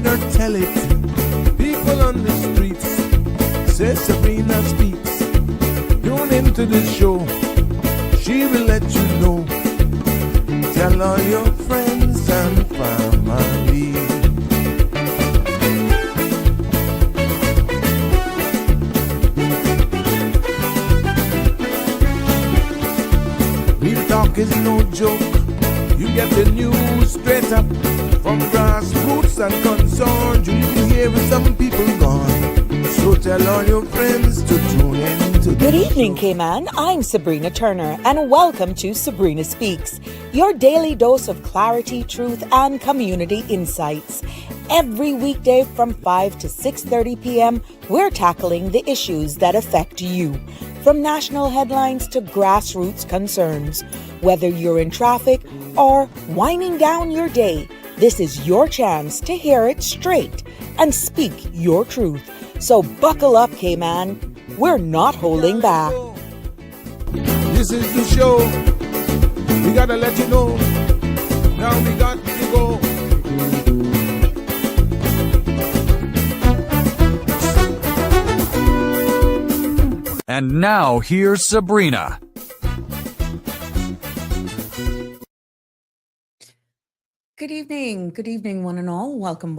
heard her tell it. People on the streets say Sabrina speaks. Tune into the show, she will let you know. Tell all your friends and family. Real talk is no joke. You get the news straight up from grassroots and concerns. You can hear with some people gone. So tell all your friends to tune in to the Good evening, show. Cayman. I'm Sabrina Turner, and welcome to Sabrina Speaks, your daily dose of clarity, truth, and community insights. Every weekday from 5 to 6:30 p.m., we're tackling the issues that affect you, from national headlines to grassroots concerns. Whether you're in traffic or winding down your day, this is your chance to hear it straight and speak your truth. So buckle up, Cayman. We're not holding back. This is the show. We gotta let you know. Now we got to go. And now here's Sabrina. Good evening, one and all. Welcome.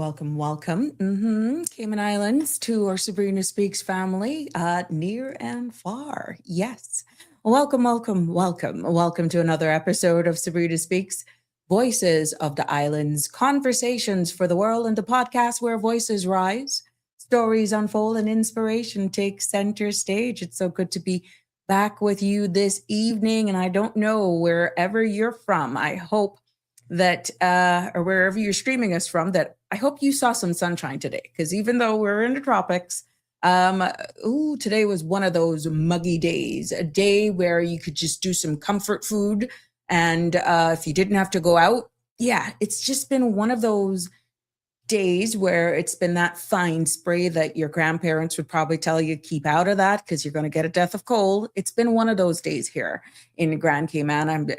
Cayman Islands to our Sabrina Speaks family, near and far. Yes. Welcome to another episode of Sabrina Speaks, Voices of the Islands, conversations for the world, and the podcast where voices rise, stories unfold, and inspiration takes center stage. It's so good to be back with you this evening, and I don't know wherever you're from. I hope that, or wherever you're streaming us from, that I hope you saw some sunshine today, because even though we're in the tropics, today was one of those muggy days, a day where you could just do some comfort food, and if you didn't have to go out, it's just been one of those days where it's been that fine spray that your grandparents would probably tell you keep out of that because you're going to get a death of cold. It's been one of those days here in Grand Cayman.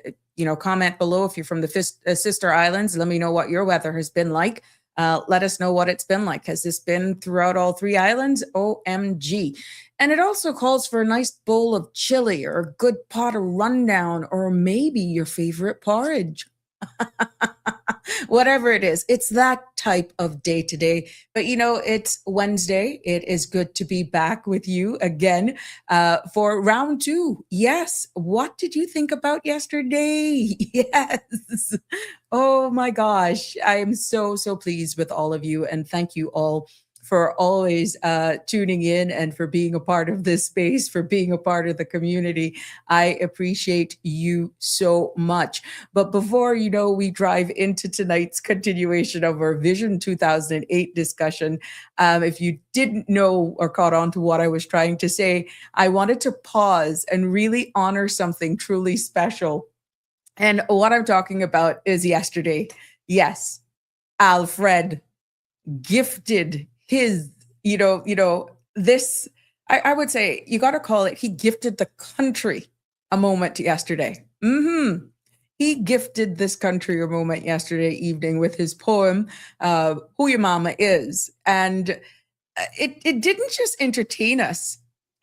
Comment below if you're from the sister islands. Let me know what your weather has been like. Let us know what it's been like. Has this been throughout all three islands? OMG. And it also calls for a nice bowl of chili or a good pot of rundown, or maybe your favorite porridge. Whatever it is, it's that type of day today. But it's Wednesday. It is good to be back with you again for round two. Yes. What did you think about yesterday? Yes. Oh my gosh. I am so pleased with all of you. And thank you all for always tuning in and for being a part of this space, for being a part of the community. I appreciate you so much. But before we drive into tonight's continuation of our Vision 2008 discussion, if you didn't know or caught on to what I was trying to say, I wanted to pause and really honor something truly special. And what I'm talking about is yesterday. Yes, Alfred gifted his, this, I would say you got to call it, he gifted the country a moment yesterday. He gifted this country a moment yesterday evening with his poem, Who Your Mama Is. And it didn't just entertain us.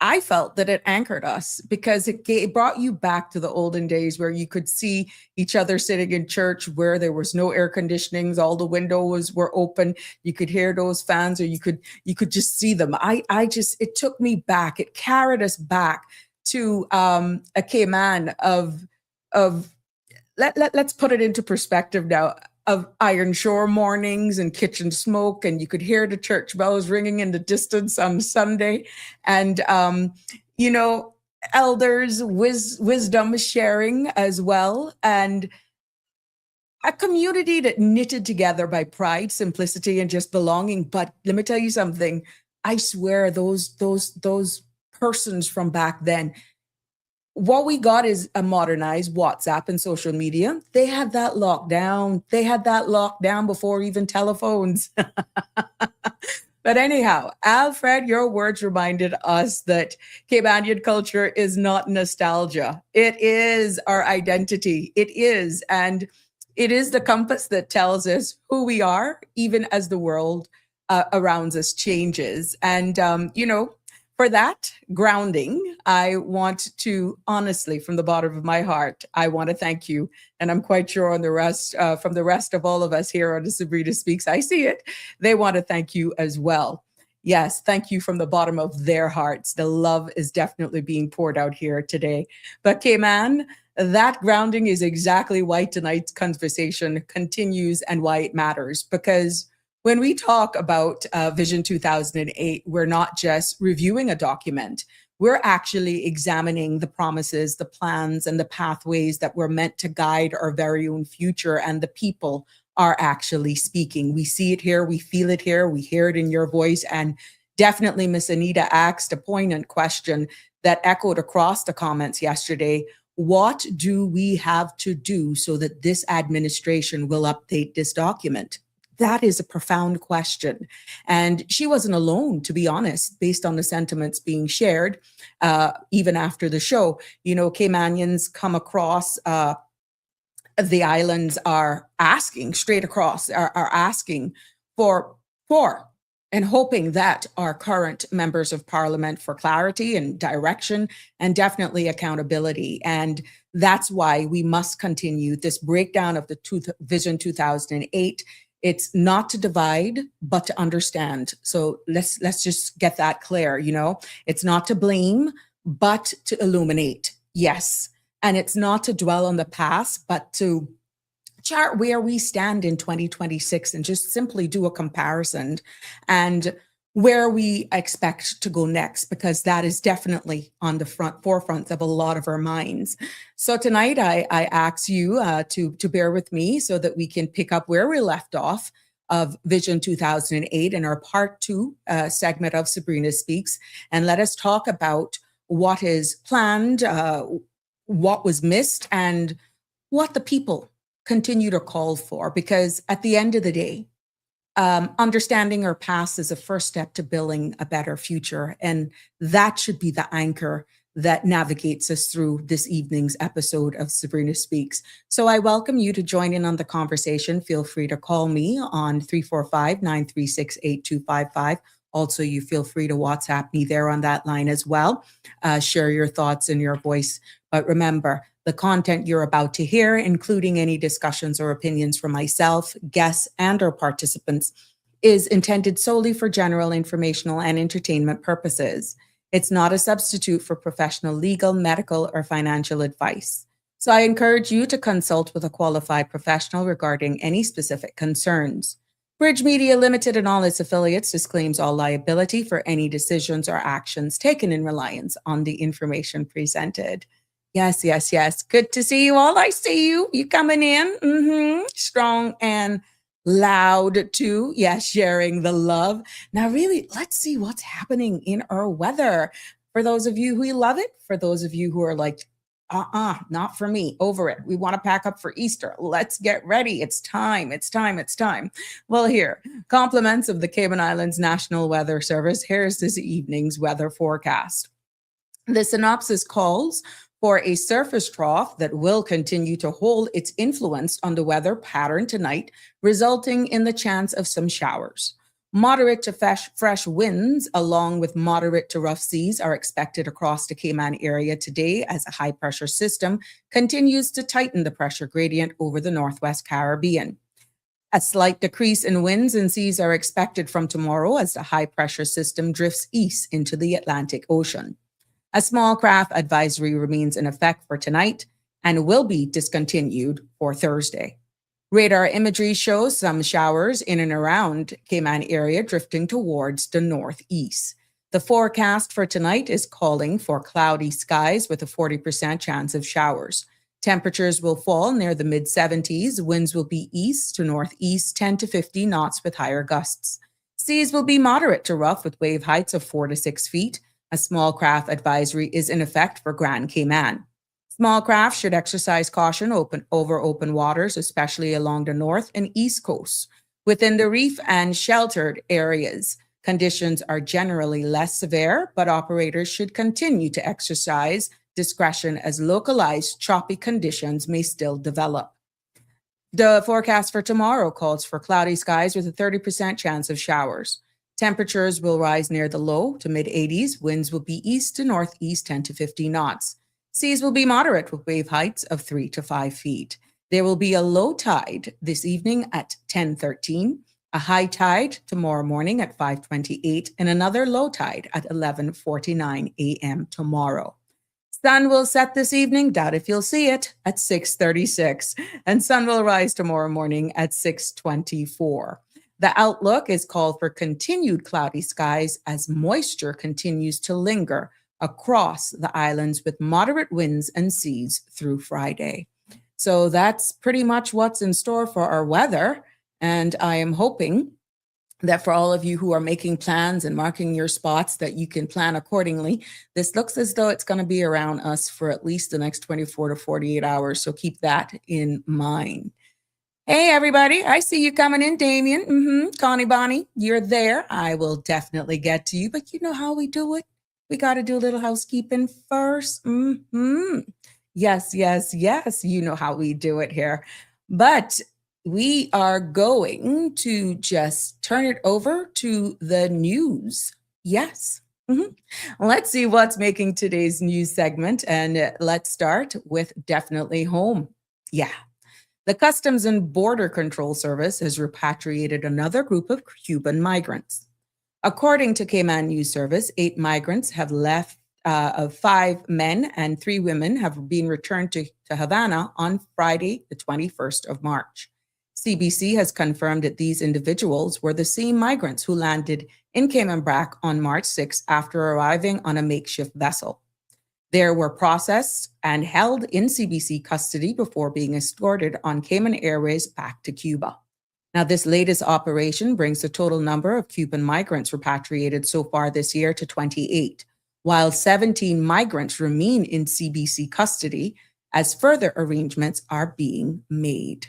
I felt that it anchored us because it brought you back to the olden days where you could see each other sitting in church, where there was no air conditionings, all the windows were open. You could hear those fans, or you could just see them. It took me back. It carried us back to a Cayman of let's put it into perspective now, of Iron Shore mornings and kitchen smoke, and you could hear the church bells ringing in the distance on Sunday, and elders wisdom sharing as well, and a community that knitted together by pride, simplicity, and just belonging. But let me tell you something. I swear those persons from back then, what we got is a modernized WhatsApp and social media. They had that locked down. They had that locked down before even telephones. But anyhow, Alfred, your words reminded us that Caymanian culture is not nostalgia. It is our identity. It is. And It is the compass that tells us who we are, even as the world around us changes. And, for that grounding, I want to honestly, from the bottom of my heart, I want to thank you. And I'm quite sure on the rest, from the rest of all of us here on the Sabrina Speaks, I see it. They want to thank you as well. Yes, thank you from the bottom of their hearts. The love is definitely being poured out here today. But Cayman, that grounding is exactly why tonight's conversation continues and why it matters. Because when we talk about Vision 2008, we're not just reviewing a document. We're actually examining the promises, the plans, and the pathways that were meant to guide our very own future, and the people are actually speaking. We see it here, we feel it here, we hear it in your voice. And definitely, Miss Anita asked a poignant question that echoed across the comments yesterday. What do we have to do so that this administration will update this document? That is a profound question. And she wasn't alone, to be honest, based on the sentiments being shared, even after the show. Caymanians come across the islands are asking straight across, are asking for and hoping that our current members of parliament for clarity and direction and definitely accountability. And that's why we must continue this breakdown of the Vision 2008. It's not to divide, but to understand. So let's just get that clear. It's not to blame, but to illuminate. Yes. And it's not to dwell on the past, but to chart where we stand in 2026 and just simply do a comparison and where we expect to go next, because that is definitely on the forefront of a lot of our minds. So tonight I ask you to bear with me so that we can pick up where we left off of Vision 2008 in our part 2 segment of Sabrina Speaks. And let us talk about what is planned, what was missed, and what the people continue to call for. Because at the end of the day, understanding our past is a first step to building a better future. And that should be the anchor that navigates us through this evening's episode of Sabrina Speaks. So I welcome you to join in on the conversation. Feel free to call me on 345-936-8255. Also, you feel free to WhatsApp me there on that line as well. Share your thoughts and your voice. But remember, the content you're about to hear, including any discussions or opinions from myself, guests, and or participants, is intended solely for general informational and entertainment purposes. It's not a substitute for professional legal, medical, or financial advice. So I encourage you to consult with a qualified professional regarding any specific concerns. Bridge Media Limited and all its affiliates disclaims all liability for any decisions or actions taken in reliance on the information presented. Yes, yes, yes. Good to see you all. I see you. You coming in. Strong and loud too. Yes, sharing the love. Now, really, let's see what's happening in our weather. For those of you who love it, for those of you who are like, not for me, over it. We want to pack up for Easter. Let's get ready. It's time. It's time. It's time. Well, here, compliments of the Cayman Islands National Weather Service. Here's this evening's weather forecast. The synopsis calls for a surface trough that will continue to hold its influence on the weather pattern tonight, resulting in the chance of some showers. Moderate to fresh winds, along with moderate to rough seas, are expected across the Cayman area today as a high-pressure system continues to tighten the pressure gradient over the Northwest Caribbean. A slight decrease in winds and seas are expected from tomorrow as the high-pressure system drifts east into the Atlantic Ocean. A small craft advisory remains in effect for tonight and will be discontinued for Thursday. Radar imagery shows some showers in and around Cayman area drifting towards the northeast. The forecast for tonight is calling for cloudy skies with a 40% chance of showers. Temperatures will fall near the mid-70s. Winds will be east to northeast, 10 to 50 knots with higher gusts. Seas will be moderate to rough with wave heights of 4 to 6 feet. A small craft advisory is in effect for Grand Cayman. Small craft should exercise caution over open waters, especially along the north and east coasts. Within the reef and sheltered areas, conditions are generally less severe, but operators should continue to exercise discretion as localized choppy conditions may still develop. The forecast for tomorrow calls for cloudy skies with a 30% chance of showers. Temperatures will rise near the low to mid 80s. Winds will be east to northeast 10 to 15 knots. Seas will be moderate with wave heights of 3 to 5 feet. There will be a low tide this evening at 10:13, a high tide tomorrow morning at 5:28, and another low tide at 11:49 a.m. tomorrow. Sun will set this evening, doubt if you'll see it, at 6:36, and sun will rise tomorrow morning at 6:24. The outlook is called for continued cloudy skies as moisture continues to linger across the islands with moderate winds and seas through Friday. So that's pretty much what's in store for our weather. And I am hoping that for all of you who are making plans and marking your spots that you can plan accordingly. This looks as though it's going to be around us for at least the next 24 to 48 hours. So keep that in mind. Hey, everybody. I see you coming in, Damien. Connie Bonnie, you're there. I will definitely get to you. But you know how we do it? We got to do a little housekeeping first. Yes. You know how we do it here. But we are going to just turn it over to the news. Yes. Let's see what's making today's news segment. And let's start with definitely home. Yeah. The Customs and Border Control Service has repatriated another group of Cuban migrants. According to Cayman News Service, 8 migrants have left, of 5 men and 3 women have been returned to Havana on Friday, the 21st of March. CBC has confirmed that these individuals were the same migrants who landed in Cayman Brac on March 6 after arriving on a makeshift vessel. They were processed and held in CBC custody before being escorted on Cayman Airways back to Cuba. Now, this latest operation brings the total number of Cuban migrants repatriated so far this year to 28, while 17 migrants remain in CBC custody as further arrangements are being made.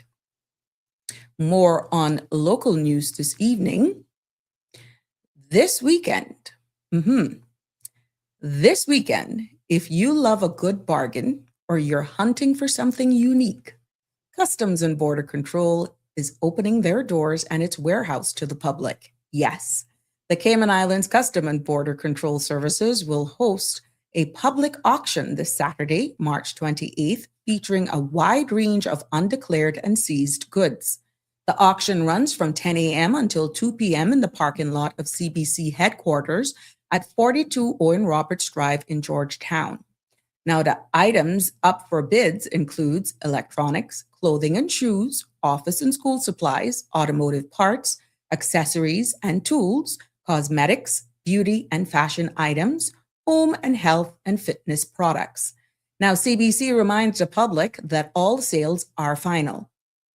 More on local news this evening. This weekend, if you love a good bargain or you're hunting for something unique, Customs and Border Control is opening their doors and its warehouse to the public. Yes, the Cayman Islands Customs and Border Control Services will host a public auction this Saturday, March 28th, featuring a wide range of undeclared and seized goods. The auction runs from 10 a.m. until 2 p.m. in the parking lot of CBC headquarters at 42 Owen Roberts Drive in Georgetown. Now, the items up for bids includes electronics, clothing and shoes, office and school supplies, automotive parts, accessories and tools, cosmetics, beauty and fashion items, home and health and fitness products. Now, CBC reminds the public that all sales are final.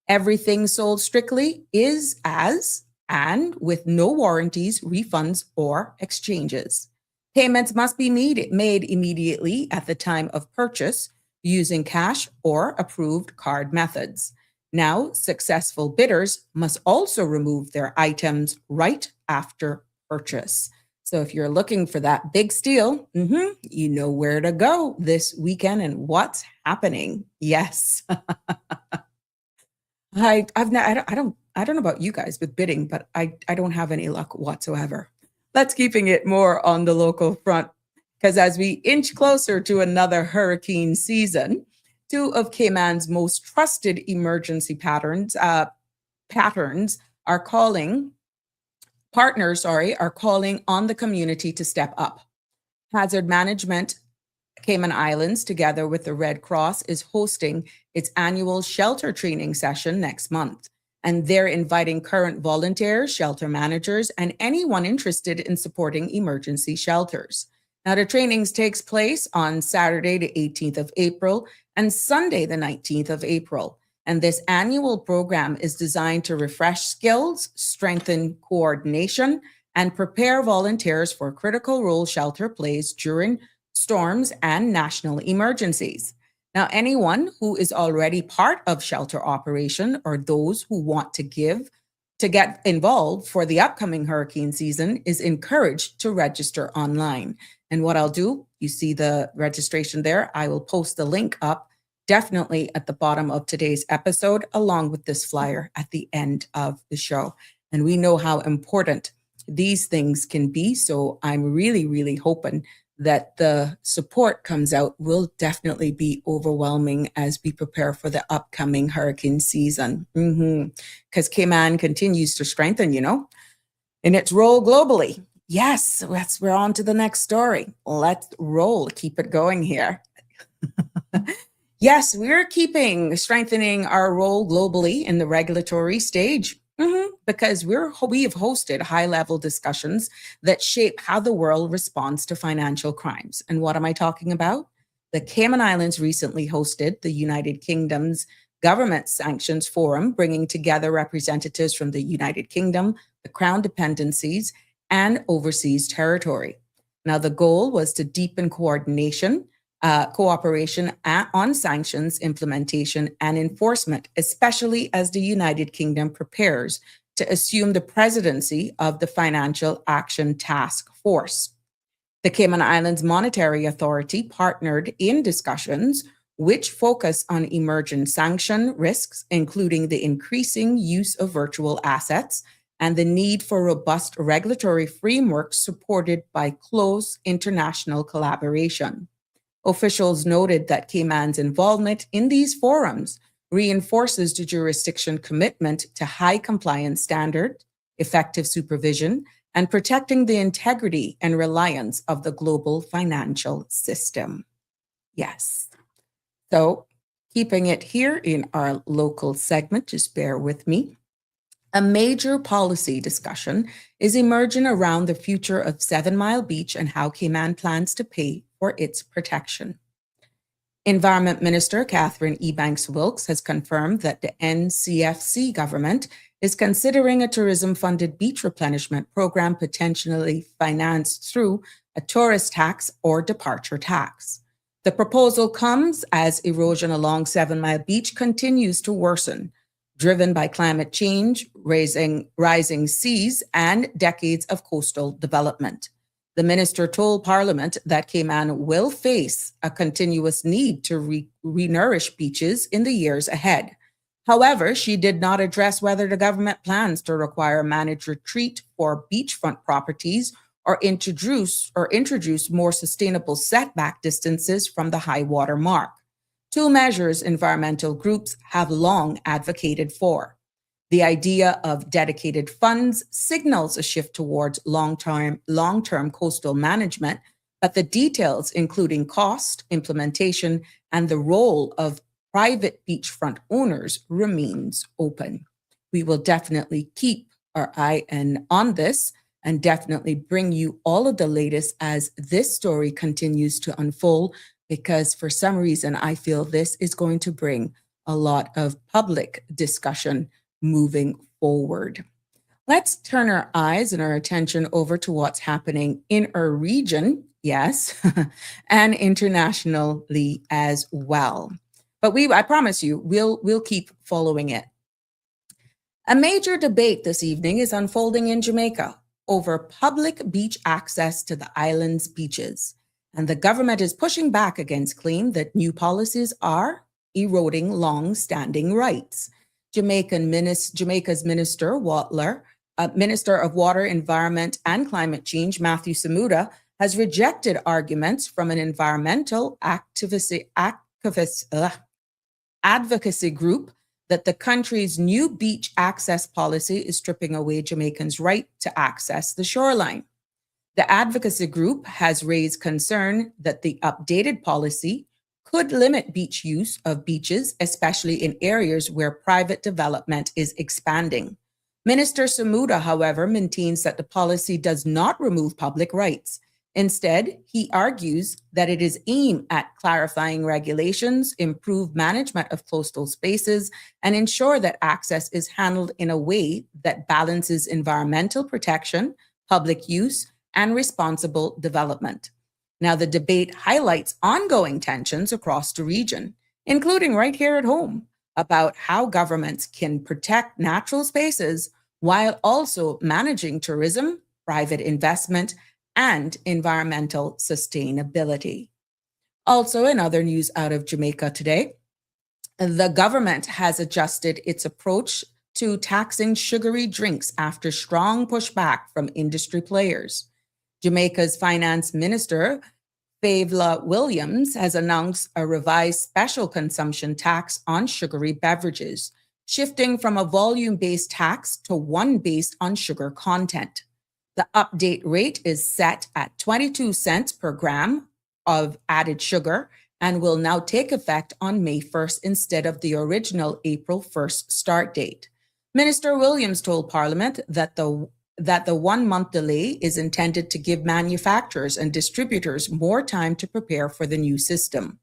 Everything sold strictly is as and with no warranties, refunds, or exchanges. Payments must be made immediately at the time of purchase using cash or approved card methods. Now, successful bidders must also remove their items right after purchase. So if you're looking for that big steal, you know where to go this weekend and what's happening. Yes. I don't know about you guys with bidding, but I don't have any luck whatsoever. Let's keeping it more on the local front, because as we inch closer to another hurricane season, 2 of Cayman's most trusted emergency partners are calling on the community to step up. Hazard Management Cayman Islands, together with the Red Cross, is hosting its annual shelter training session next month. And they're inviting current volunteers, shelter managers, and anyone interested in supporting emergency shelters. Now, the trainings takes place on Saturday, the 18th of April, and Sunday, the 19th of April. And this annual program is designed to refresh skills, strengthen coordination, and prepare volunteers for critical role shelter plays during storms and national emergencies. Now, anyone who is already part of shelter operation or those who want to get involved for the upcoming hurricane season is encouraged to register online. And what I'll do, you see the registration there, I will post the link up definitely at the bottom of today's episode, along with this flyer at the end of the show. And we know how important these things can be. So I'm really, really hoping that the support comes out will definitely be overwhelming as we prepare for the upcoming hurricane season. Because Cayman continues to strengthen, in its role globally. Yes, we're on to the next story. Let's roll, keep it going here. Yes, we're strengthening our role globally in the regulatory stage. Because we have hosted high-level discussions that shape how the world responds to financial crimes. And what am I talking about? The Cayman Islands recently hosted the United Kingdom's Government Sanctions Forum, bringing together representatives from the United Kingdom, the Crown Dependencies, and overseas territory. Now, the goal was to deepen cooperation on sanctions implementation and enforcement, especially as the United Kingdom prepares to assume the presidency of the Financial Action Task Force. The Cayman Islands Monetary Authority partnered in discussions which focus on emerging sanction risks, including the increasing use of virtual assets and the need for robust regulatory frameworks supported by close international collaboration. Officials noted that Cayman's involvement in these forums reinforces the jurisdiction commitment to high compliance standards, effective supervision, and protecting the integrity and reliance of the global financial system. Yes. So, keeping it here in our local segment, just bear with me. A major policy discussion is emerging around the future of 7 Mile Beach and how Cayman plans to pay for its protection. Environment Minister Catherine Ebanks-Wilkes has confirmed that the NCFC government is considering a tourism-funded beach replenishment program potentially financed through a tourist tax or departure tax. The proposal comes as erosion along 7 Mile Beach continues to worsen, driven by climate change, rising seas, and decades of coastal development. The minister told Parliament that Cayman will face a continuous need to re-nourish beaches in the years ahead. However, she did not address whether the government plans to require managed retreat for beachfront properties or introduce more sustainable setback distances from the high water mark. Two measures environmental groups have long advocated for. The idea of dedicated funds signals a shift towards long-term coastal management, but the details, including cost, implementation, and the role of private beachfront owners, remains open. We will definitely keep our eye on this and definitely bring you all of the latest as this story continues to unfold, because for some reason, I feel this is going to bring a lot of public discussion moving forward. Let's turn our eyes and our attention over to what's happening in our region, yes, and internationally as well. But I promise you, we'll keep following it. A major debate this evening is unfolding in Jamaica over public beach access to the island's beaches. And the government is pushing back against claim that new policies are eroding long-standing rights. Jamaica's Minister of Water, Environment and Climate Change, Matthew Samuda, has rejected arguments from an environmental advocacy group that the country's new beach access policy is stripping away Jamaicans' right to access the shoreline. The advocacy group has raised concern that the updated policy could limit beach use of beaches, especially in areas where private development is expanding. Minister Samuda, however, maintains that the policy does not remove public rights. Instead, he argues that it is aimed at clarifying regulations, improve management of coastal spaces, and ensure that access is handled in a way that balances environmental protection, public use, and responsible development. Now, the debate highlights ongoing tensions across the region, including right here at home, about how governments can protect natural spaces while also managing tourism, private investment, and environmental sustainability. Also, in other news out of Jamaica today, The government has adjusted its approach to taxing sugary drinks after strong pushback from industry players. Jamaica's finance minister, Favla Williams, has announced a revised special consumption tax on sugary beverages, shifting from a volume-based tax to one based on sugar content. The update rate is set at 22 cents per gram of added sugar and will now take effect on May 1st instead of the original April 1st start date. Minister Williams told Parliament that the 1 month delay is intended to give manufacturers and distributors more time to prepare for the new system.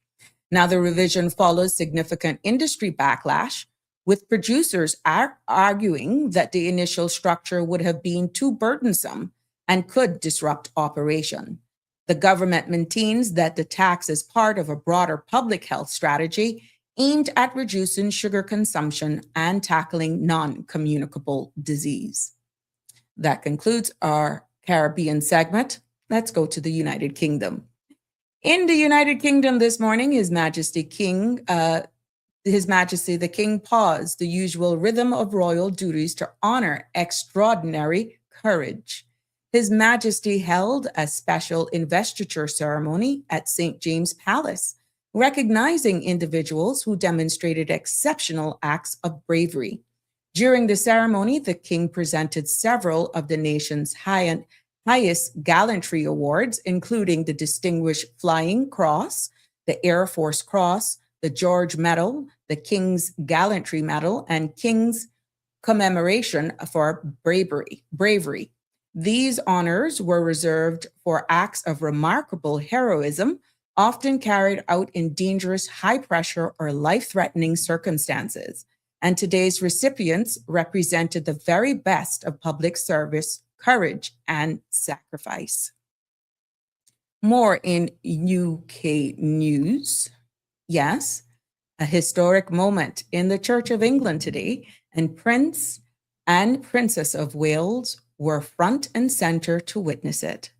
Now, the revision follows significant industry backlash, with producers arguing that the initial structure would have been too burdensome and could disrupt operation. The government maintains that the tax is part of a broader public health strategy aimed at reducing sugar consumption and tackling non-communicable disease. That concludes our Caribbean segment. Let's go to the United Kingdom. In the United Kingdom this morning, His Majesty the King paused the usual rhythm of royal duties to honor extraordinary courage. His Majesty held a special investiture ceremony at St. James Palace, recognizing individuals who demonstrated exceptional acts of bravery. During the ceremony, the King presented several of the nation's highest gallantry awards, including the Distinguished Flying Cross, the Air Force Cross, the George Medal, the King's Gallantry Medal, and King's Commemoration for Bravery. These honors were reserved for acts of remarkable heroism, often carried out in dangerous, high-pressure, or life-threatening circumstances. And today's recipients represented the very best of public service, courage, and sacrifice. More in UK news. Yes, a historic moment in the Church of England today, and Prince and Princess of Wales were front and center to witness it.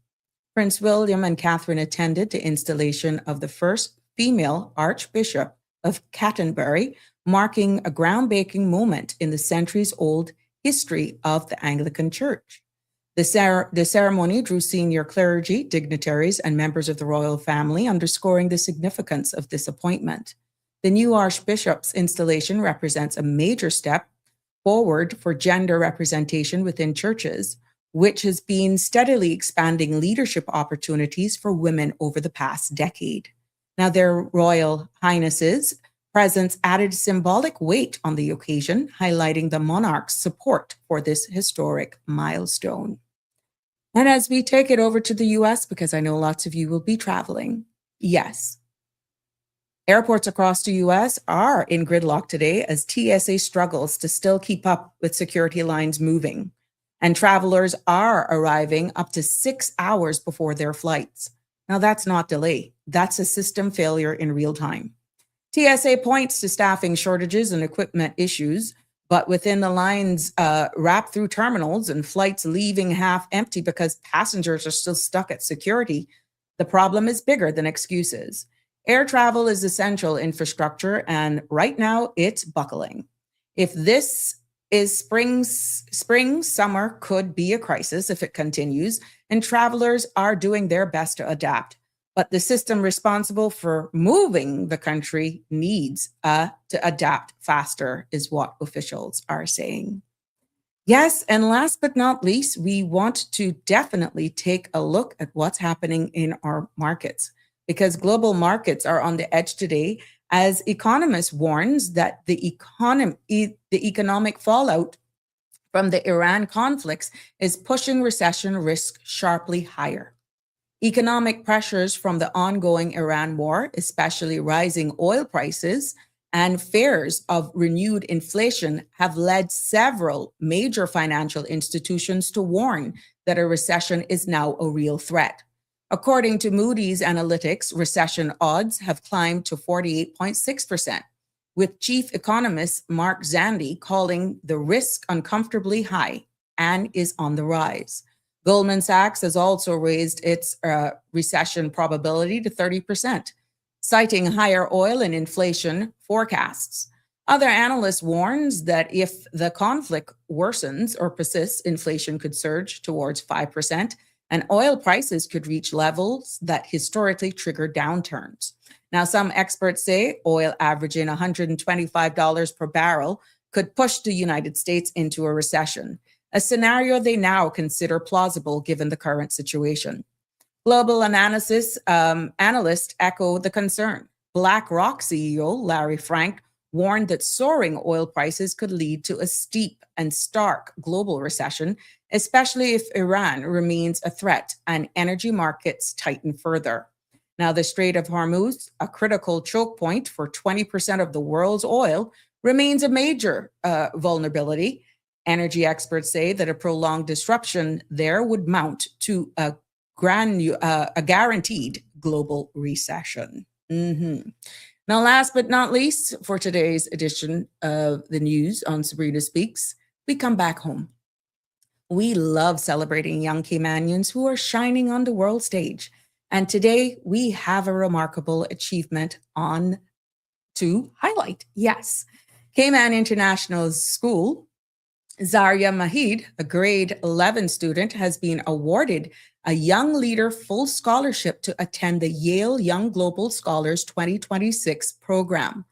Prince William and Catherine attended the installation of the first female Archbishop of Canterbury, marking a groundbreaking moment in the centuries-old history of the Anglican Church. The ceremony drew senior clergy, dignitaries, and members of the royal family, underscoring the significance of this appointment. The new Archbishop's installation represents a major step forward for gender representation within churches, which has been steadily expanding leadership opportunities for women over the past decade. Now, their Royal Highnesses' presence added symbolic weight on the occasion, highlighting the monarch's support for this historic milestone. And as we take it over to the US, because I know lots of you will be traveling, yes, airports across the US are in gridlock today as TSA struggles to still keep up with security lines moving. And travelers are arriving up to 6 hours before their flights. Now, that's not delay. That's a system failure in real time. TSA points to staffing shortages and equipment issues, but within the lines wrapped through terminals and flights leaving half empty because passengers are still stuck at security, the problem is bigger than excuses. Air travel is essential infrastructure, and right now it's buckling. If this is spring, summer could be a crisis if it continues, and travelers are doing their best to adapt. But the system responsible for moving the country needs to adapt faster, is what officials are saying. Yes, and last but not least, we want to definitely take a look at what's happening in our markets, because global markets are on the edge today as economists warns that the economic fallout from the Iran conflicts is pushing recession risk sharply higher. Economic pressures from the ongoing Iran war, especially rising oil prices and fears of renewed inflation, have led several major financial institutions to warn that a recession is now a real threat. According to Moody's Analytics, recession odds have climbed to 48.6%, with chief economist Mark Zandi calling the risk uncomfortably high and is on the rise. Goldman Sachs has also raised its recession probability to 30%, citing higher oil and inflation forecasts. Other analysts warns that if the conflict worsens or persists, inflation could surge towards 5%, and oil prices could reach levels that historically trigger downturns. Now, some experts say oil averaging $125 per barrel could push the United States into a recession, a scenario they now consider plausible given the current situation. Global analysts echo the concern. BlackRock CEO Larry Frank warned that soaring oil prices could lead to a steep and stark global recession, especially if Iran remains a threat and energy markets tighten further. Now, the Strait of Hormuz, a critical choke point for 20% of the world's oil, remains a major vulnerability. Energy experts say that a prolonged disruption there would mount to a guaranteed global recession. Now, last but not least, for today's edition of the news on Sabrina Speaks, we come back home. We love celebrating young Caymanians who are shining on the world stage. And today we have a remarkable achievement on to highlight. Yes, Cayman International School, Zaria Mahid, a grade 11 student, has been awarded a Young Leader full scholarship to attend the Yale Young Global Scholars 2026 program.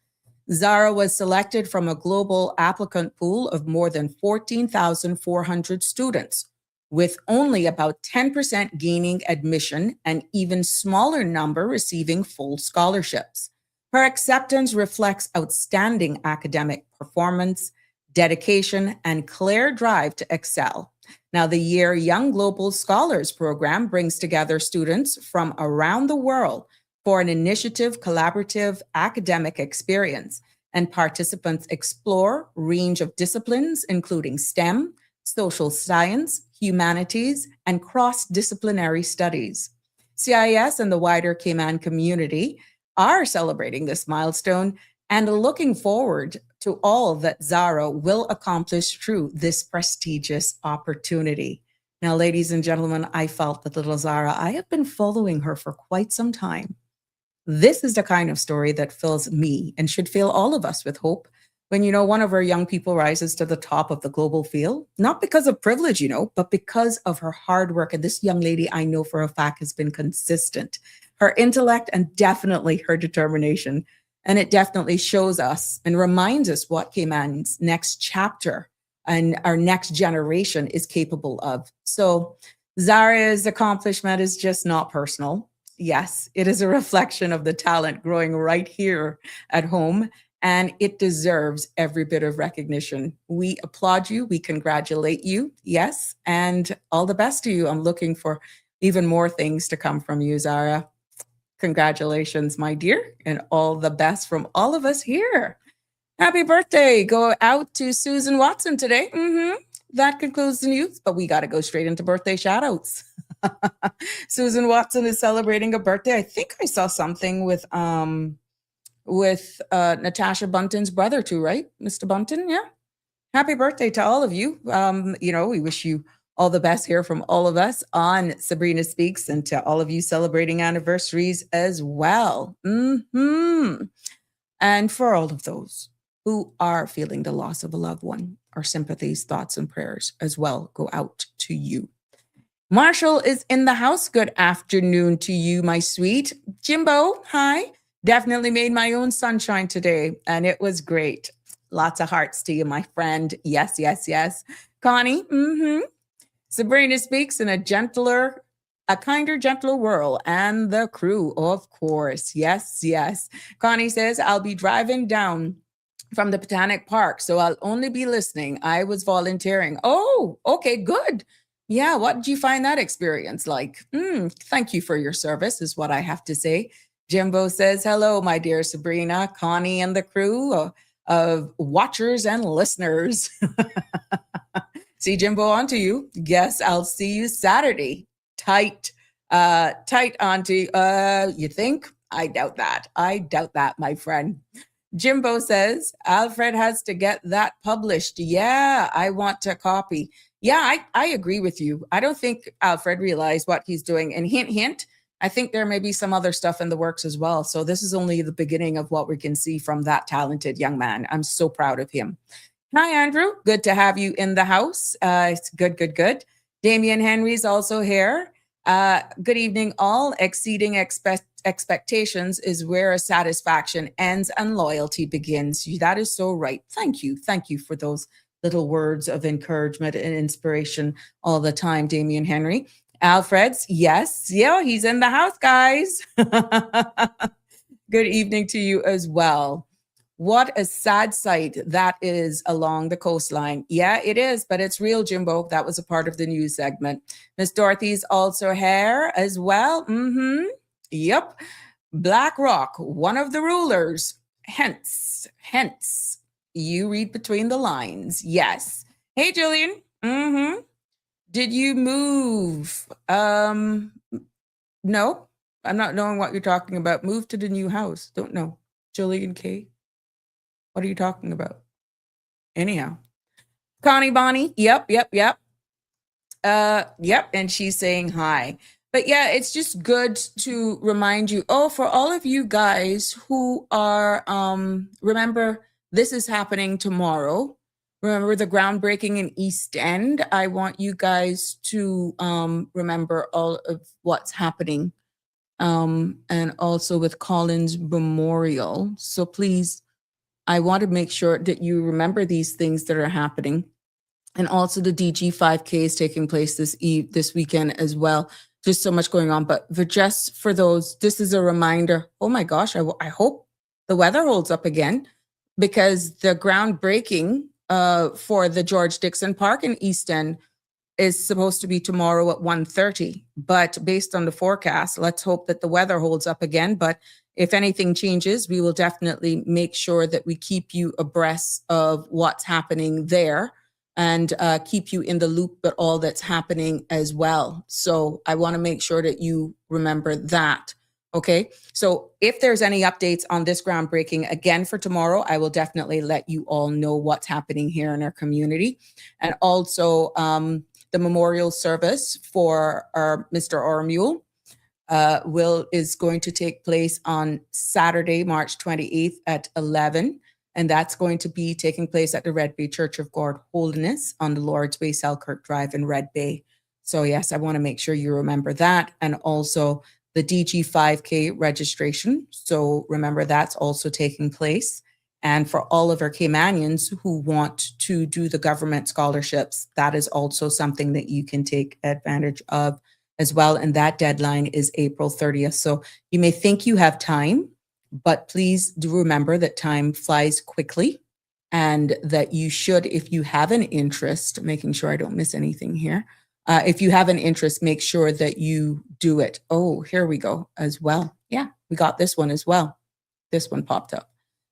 Zara was selected from a global applicant pool of more than 14,400 students, with only about 10% gaining admission and even smaller number receiving full scholarships. Her acceptance reflects outstanding academic performance, dedication, and clear drive to excel. Now, the Year Young Global Scholars program brings together students from around the world for an initiative, collaborative academic experience, and participants explore a range of disciplines, including STEM, social science, humanities, and cross-disciplinary studies. CIS and the wider Cayman community are celebrating this milestone and looking forward to all that Zara will accomplish through this prestigious opportunity. Now, ladies and gentlemen, I felt that little Zara, I have been following her for quite some time. This is the kind of story that fills me and should fill all of us with hope when, one of our young people rises to the top of the global field, not because of privilege, but because of her hard work. And this young lady, I know for a fact, has been consistent. Her intellect and definitely her determination. And it definitely shows us and reminds us what Cayman's next chapter and our next generation is capable of. So Zara's accomplishment is just not personal. Yes, it is a reflection of the talent growing right here at home, and it deserves every bit of recognition. We applaud you. We congratulate you. Yes, and all the best to you. I'm looking for even more things to come from you, Zara. Congratulations, my dear, and all the best from all of us here. Happy birthday. Go out to Susan Watson today. That concludes the news, but we got to go straight into birthday shout outs. Susan Watson is celebrating a birthday. I think I saw something with Natasha Bunton's brother too, right? Mr. Bunton, yeah. Happy birthday to all of you. We wish you all the best here from all of us on Sabrina Speaks, and to all of you celebrating anniversaries as well. And for all of those who are feeling the loss of a loved one, our sympathies, thoughts, and prayers as well go out to you. Marshall is in the house. Good afternoon to you, my sweet. Jimbo, hi. Definitely made my own sunshine today, and it was great. Lots of hearts to you, my friend. Yes, yes, yes. Connie, Sabrina Speaks in a kinder, gentler world, and the crew, of course. Yes, yes. Connie says, I'll be driving down from the Botanic Park, so I'll only be listening. I was volunteering. Oh, okay, good. Yeah, what did you find that experience like? Thank you for your service, is what I have to say. Jimbo says, hello, my dear Sabrina, Connie, and the crew of watchers and listeners. See, Jimbo, on to you. Guess I'll see you Saturday. Tight, auntie. You think? I doubt that. My friend. Jimbo says, Alfred has to get that published. Yeah, I want to copy. Yeah, I agree with you. I don't think Alfred realized what he's doing. And hint, I think there may be some other stuff in the works as well. So this is only the beginning of what we can see from that talented young man. I'm so proud of him. Hi, Andrew. Good to have you in the house. It's good, good, good. Damian Henry's also here. Good evening, all. Exceeding expectations is where a satisfaction ends and loyalty begins. That is so right. Thank you. Thank you for those little words of encouragement and inspiration all the time, Damian Henry. Alfred's, yes. Yeah, he's in the house, guys. Good evening to you as well. What a sad sight that is along the coastline. Yeah, it is, but it's real, Jimbo. That was a part of the news segment. Miss Dorothy's also here as well. Yep. Black Rock, one of the rulers. Hence, you read between the lines. Yes. Hey, Jillian. Did you move? No, I'm not knowing what you're talking about. Move to the new house. Don't know. Jillian K. What are you talking about? Anyhow. Connie Bonnie. Yep. Yep. And she's saying hi. But yeah, it's just good to remind you. Oh, for all of you guys who are, remember, this is happening tomorrow. Remember the groundbreaking in East End. I want you guys to remember all of what's happening. And also with Collins Memorial. So please, I want to make sure that you remember these things that are happening. And also the DG 5K is taking place this weekend as well. Just so much going on. But just for those, this is a reminder. Oh my gosh, I hope the weather holds up again, because the groundbreaking for the George Dixon Park in East End is supposed to be tomorrow at 1:30. But based on the forecast, let's hope that the weather holds up again. But if anything changes, we will definitely make sure that we keep you abreast of what's happening there and keep you in the loop with all that's happening as well. So I want to make sure that you remember that. Okay. So if there's any updates on this groundbreaking again for tomorrow, I will definitely let you all know what's happening here in our community. And also the memorial service for our Mr. Ormule is going to take place on Saturday, March 28th at 11. And that's going to be taking place at the Red Bay Church of God Holiness on the Lord's Way, Selkirk Drive in Red Bay. So yes, I want to make sure you remember that. And also the DG 5K registration. So remember that's also taking place. And for all of our Caymanians who want to do the government scholarships, that is also something that you can take advantage of as well. And that deadline is April 30th. So you may think you have time, but please do remember that time flies quickly, and that you should, if you have an interest, making sure I don't miss anything here. If you have an interest, make sure that you do it. Oh, here we go as well. Yeah, we got this one as well. This one popped up.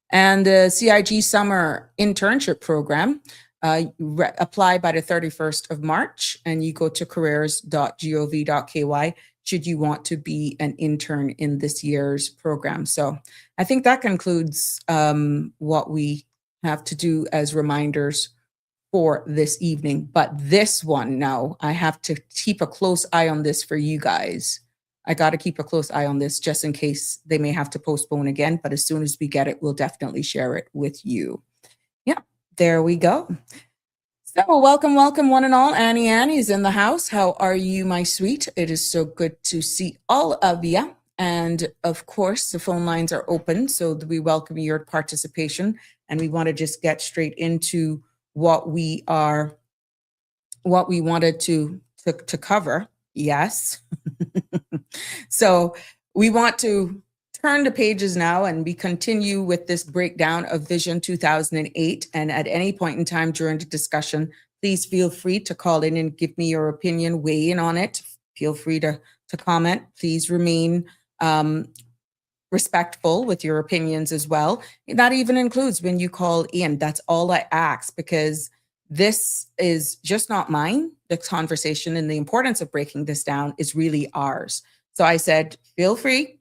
And the CIG Summer Internship Program, apply by the 31st of March, and you go to careers.gov.ky should you want to be an intern in this year's program. So I think that concludes what we have to do as reminders for this evening. But this one now, I have to keep a close eye on this for you guys. I got to keep a close eye on this just in case they may have to postpone again. But as soon as we get it, we'll definitely share it with you. Yeah, there we go. So welcome, one and all. Annie's in the house. How are you, my sweet? It is so good to see all of you. And of course, the phone lines are open, so we welcome your participation. And we want to just get straight into what we wanted to cover. Yes. So we want to turn the pages now, and we continue with this breakdown of Vision 2008. And at any point in time during the discussion, please feel free to call in and give me your opinion, weigh in on it. Feel free to comment. Please remain respectful with your opinions as well. That even includes when you call in. That's all I ask, because this is just not mine. The conversation and the importance of breaking this down is really ours. So I said, feel free.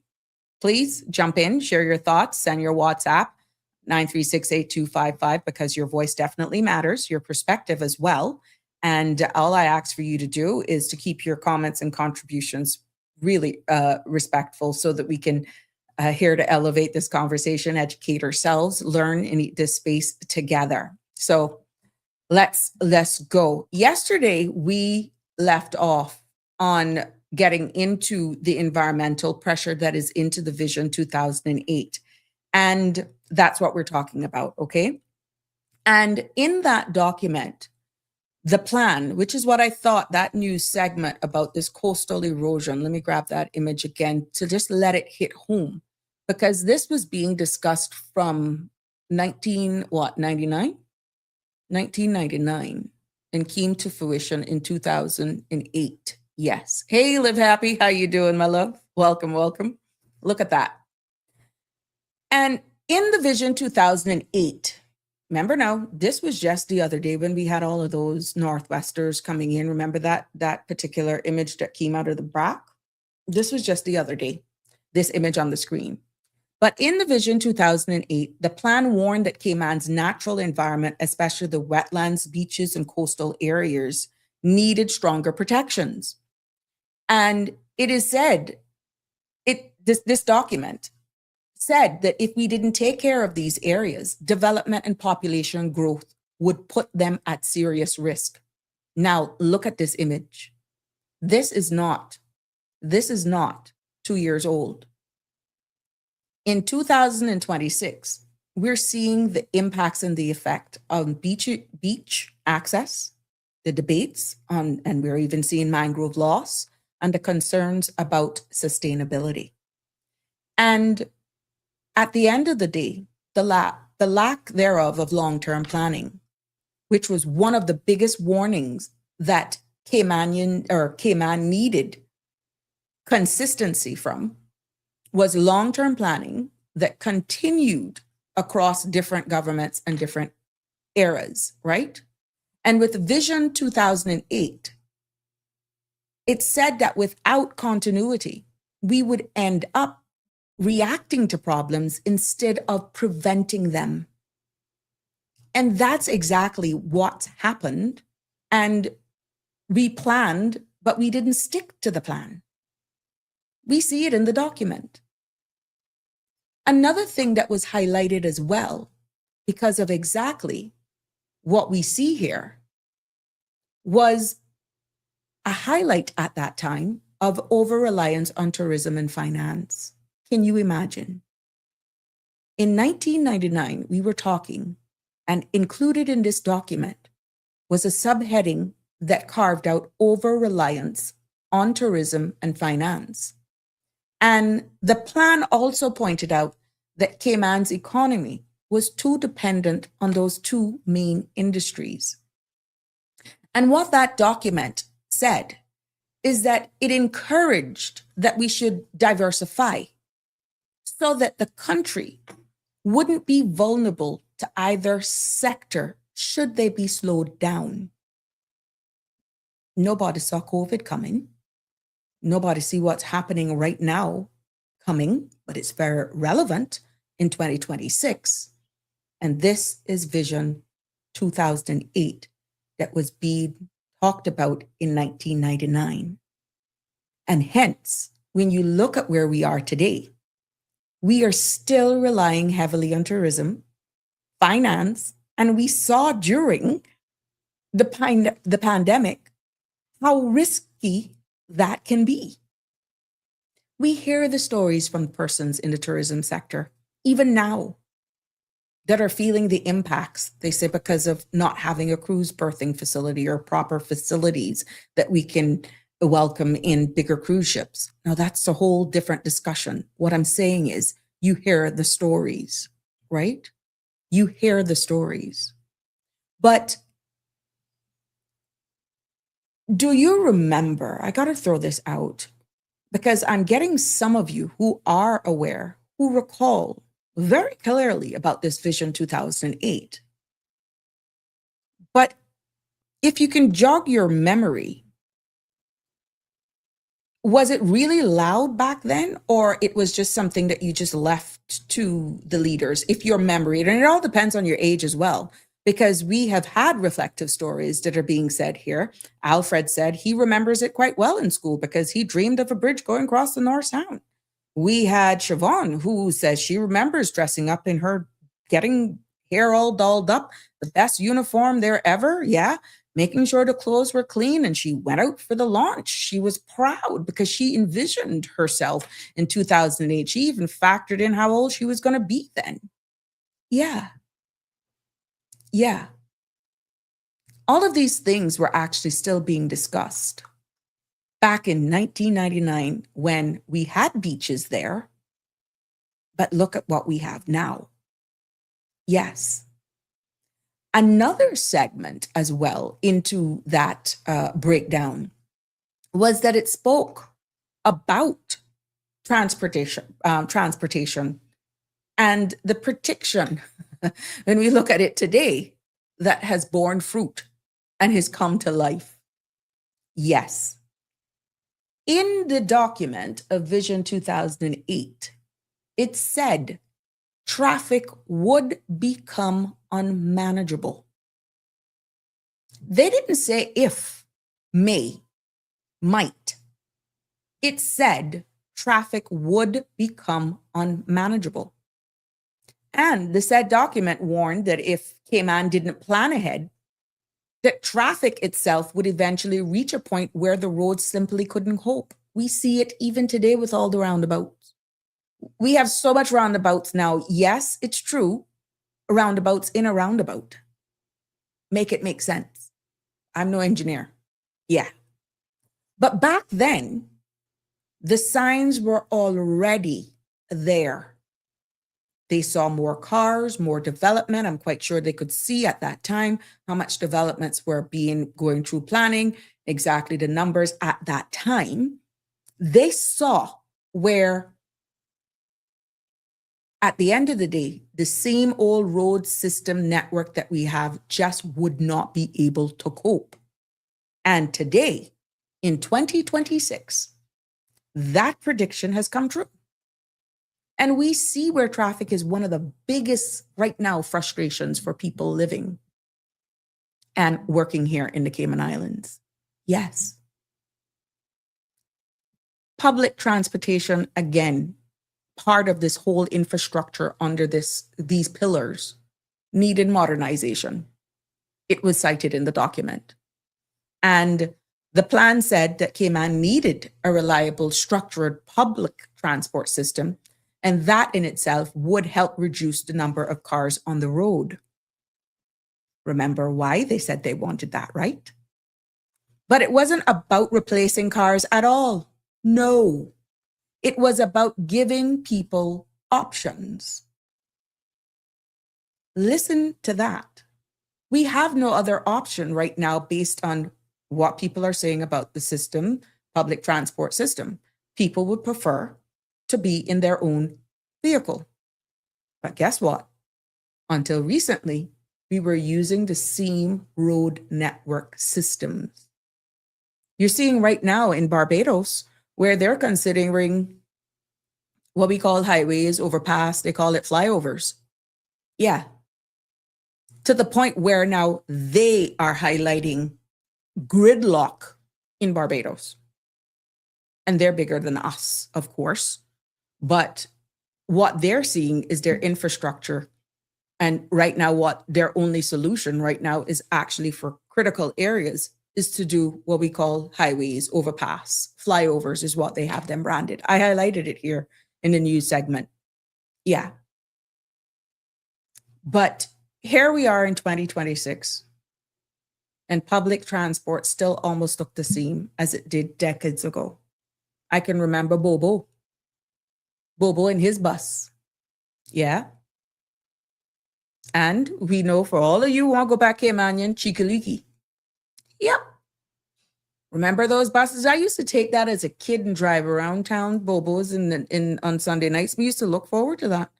Please jump in, share your thoughts, send your WhatsApp, 936-8255, because your voice definitely matters, your perspective as well. And all I ask for you to do is to keep your comments and contributions really respectful so that we can here to elevate this conversation, educate ourselves, learn in this space together. So let's go. Yesterday, we left off on getting into the environmental pressure that is into the Vision 2008. And that's what we're talking about, okay? And in that document, the plan, which is what I thought, that news segment about this coastal erosion, let me grab that image again to just let it hit home, because this was being discussed from 1999, and came to fruition in 2008. Yes. Hey, Live Happy. How you doing, my love? Welcome, welcome. Look at that. And in the Vision 2008, remember now, this was just the other day when we had all of those Northwesters coming in. Remember that particular image that came out of the BRAC? This was just the other day, this image on the screen. But in the Vision 2008, the plan warned that Cayman's natural environment, especially the wetlands, beaches, and coastal areas, needed stronger protections. And it is said, this document said that if we didn't take care of these areas, development and population growth would put them at serious risk. Now, look at this image. This is not 2 years old. In 2026, we're seeing the impacts and the effect on beach access, the debates on, and we're even seeing mangrove loss, and the concerns about sustainability. And at the end of the day, the lack thereof of long-term planning, which was one of the biggest warnings that Cayman needed consistency from, was long-term planning that continued across different governments and different eras, right? And with Vision 2008, it said that without continuity, we would end up reacting to problems instead of preventing them. And that's exactly what's happened. And we planned, but we didn't stick to the plan. We see it in the document. Another thing that was highlighted as well, because of exactly what we see here, was a highlight at that time of over-reliance on tourism and finance. Can you imagine? In 1999, we were talking, and included in this document was a subheading that carved out over-reliance on tourism and finance. And the plan also pointed out that Cayman's economy was too dependent on those two main industries. And what that document said is that it encouraged that we should diversify so that the country wouldn't be vulnerable to either sector should they be slowed down. Nobody saw COVID coming. Nobody see what's happening right now coming, but it's very relevant in 2026. And this is Vision 2008 that was being talked about in 1999. And hence, when you look at where we are today, we are still relying heavily on tourism, finance, and we saw during the pandemic how risky that can be. We hear the stories from persons in the tourism sector, even now, that are feeling the impacts, they say, because of not having a cruise berthing facility or proper facilities that we can welcome in bigger cruise ships. Now, that's a whole different discussion. What I'm saying is you hear the stories, right? You hear the stories. But do you remember, I got to throw this out because I'm getting some of you who are aware, who recall very clearly about this Vision 2008. But if you can jog your memory, was it really loud back then, or it was just something that you just left to the leaders, if your memory, and it all depends on your age as well. because we have had reflective stories that are being said here. Alfred said he remembers it quite well in school because he dreamed of a bridge going across the North Sound. We had Siobhan, who says she remembers dressing up in her, getting hair all dolled up, the best uniform there ever. Yeah. Making sure the clothes were clean, and she went out for the launch. She was proud because she envisioned herself in 2008. She even factored in how old she was going to be then. Yeah. Yeah. All of these things were actually still being discussed back in 1999 when we had beaches there. But look at what we have now. Yes. Another segment as well into that breakdown was that it spoke about transportation and the prediction, when we look at it today, that has borne fruit and has come to life. Yes. In the document of Vision 2008, it said traffic would become unmanageable. They didn't say if, may, might. It said traffic would become unmanageable. And the said document warned that if Cayman didn't plan ahead, that traffic itself would eventually reach a point where the roads simply couldn't cope. We see it even today with all the roundabouts. We have so much roundabouts now. Yes, it's true. Roundabouts in a roundabout. Make it make sense. I'm no engineer. Yeah. But back then, the signs were already there. They saw more cars, more development. I'm quite sure they could see at that time how much developments were going through planning, exactly the numbers at that time. They saw where, at the end of the day, the same old road system network that we have just would not be able to cope. And today, in 2026, that prediction has come true. And we see where traffic is one of the biggest right now frustrations for people living and working here in the Cayman Islands. Yes. Public transportation, again, part of this whole infrastructure under these pillars, needed modernization. It was cited in the document. And the plan said that Cayman needed a reliable, structured public transport system, and that in itself would help reduce the number of cars on the road. Remember why they said they wanted that, right? But it wasn't about replacing cars at all. No. It was about giving people options. Listen to that. We have no other option right now based on what people are saying about the system, public transport system. People would prefer to be in their own vehicle. But guess what? Until recently, we were using the same road network systems. You're seeing right now in Barbados, where they're considering what we call highways, overpass, they call it flyovers. Yeah. To the point where now they are highlighting gridlock in Barbados. And they're bigger than us, of course. But what they're seeing is their infrastructure. And right now, what their only solution right now is actually for critical areas is to do what we call highways, overpass, flyovers is what they have them branded. I highlighted it here in the news segment. Yeah. But here we are in 2026, and public transport still almost looked the same as it did decades ago. I can remember Bobo in his bus. Yeah. And we know for all of you who want to go back Caymanian, Chikaliki. Yep. Remember those buses? I used to take that as a kid and drive around town, Bobos on Sunday nights. We used to look forward to that.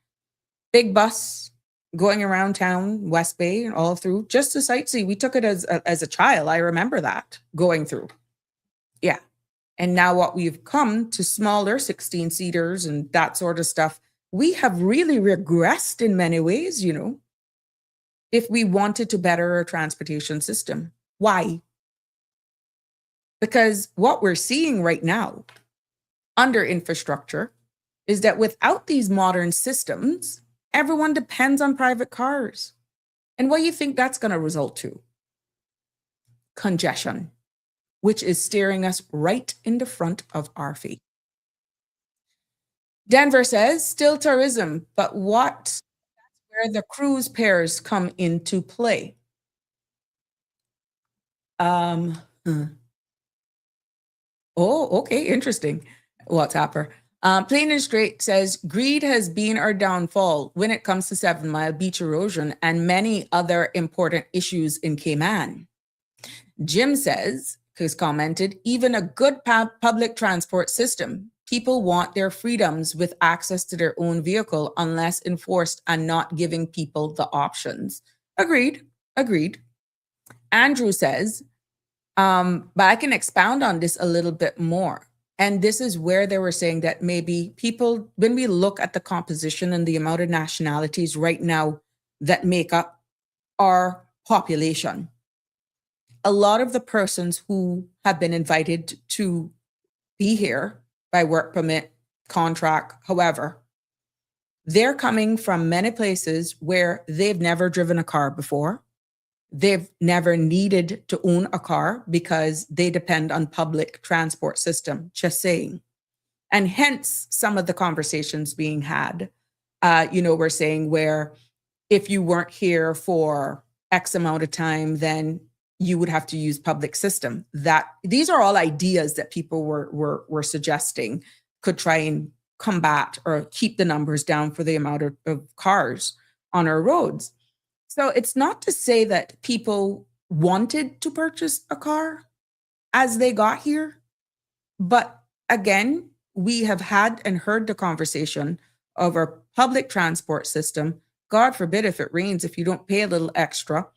Big bus going around town, West Bay, and all through, just to sightsee. We took it as a child. I remember that going through. Yeah. And now what we've come to smaller 16-seaters and that sort of stuff, we have really regressed in many ways, you know. if we wanted to better our transportation system. Why? Because what we're seeing right now under infrastructure is that without these modern systems, everyone depends on private cars. And what do you think that's going to result to? Congestion, which is staring us right in the front of our feet. Denver says, still tourism, but what? Where the cruise pairs come into play. Oh, okay, interesting. WhatsApper. Plain and Straight says, greed has been our downfall when it comes to 7 Mile beach erosion and many other important issues in Cayman. Jim says, who's commented, even a good public transport system. People want their freedoms with access to their own vehicle unless enforced and not giving people the options. Agreed. Andrew says, but I can expound on this a little bit more. And this is where they were saying that maybe people, when we look at the composition and the amount of nationalities right now that make up our population, a lot of the persons who have been invited to be here by work permit, contract, however, they're coming from many places where they've never driven a car before. They've never needed to own a car because they depend on public transport system, just saying. And hence some of the conversations being had, we're saying where if you weren't here for X amount of time, then you would have to use public system. That these are all ideas that people were suggesting could try and combat or keep the numbers down for the amount of cars on our roads. So it's not to say that people wanted to purchase a car as they got here. But again, we have had and heard the conversation of our public transport system. God forbid if it rains, if you don't pay a little extra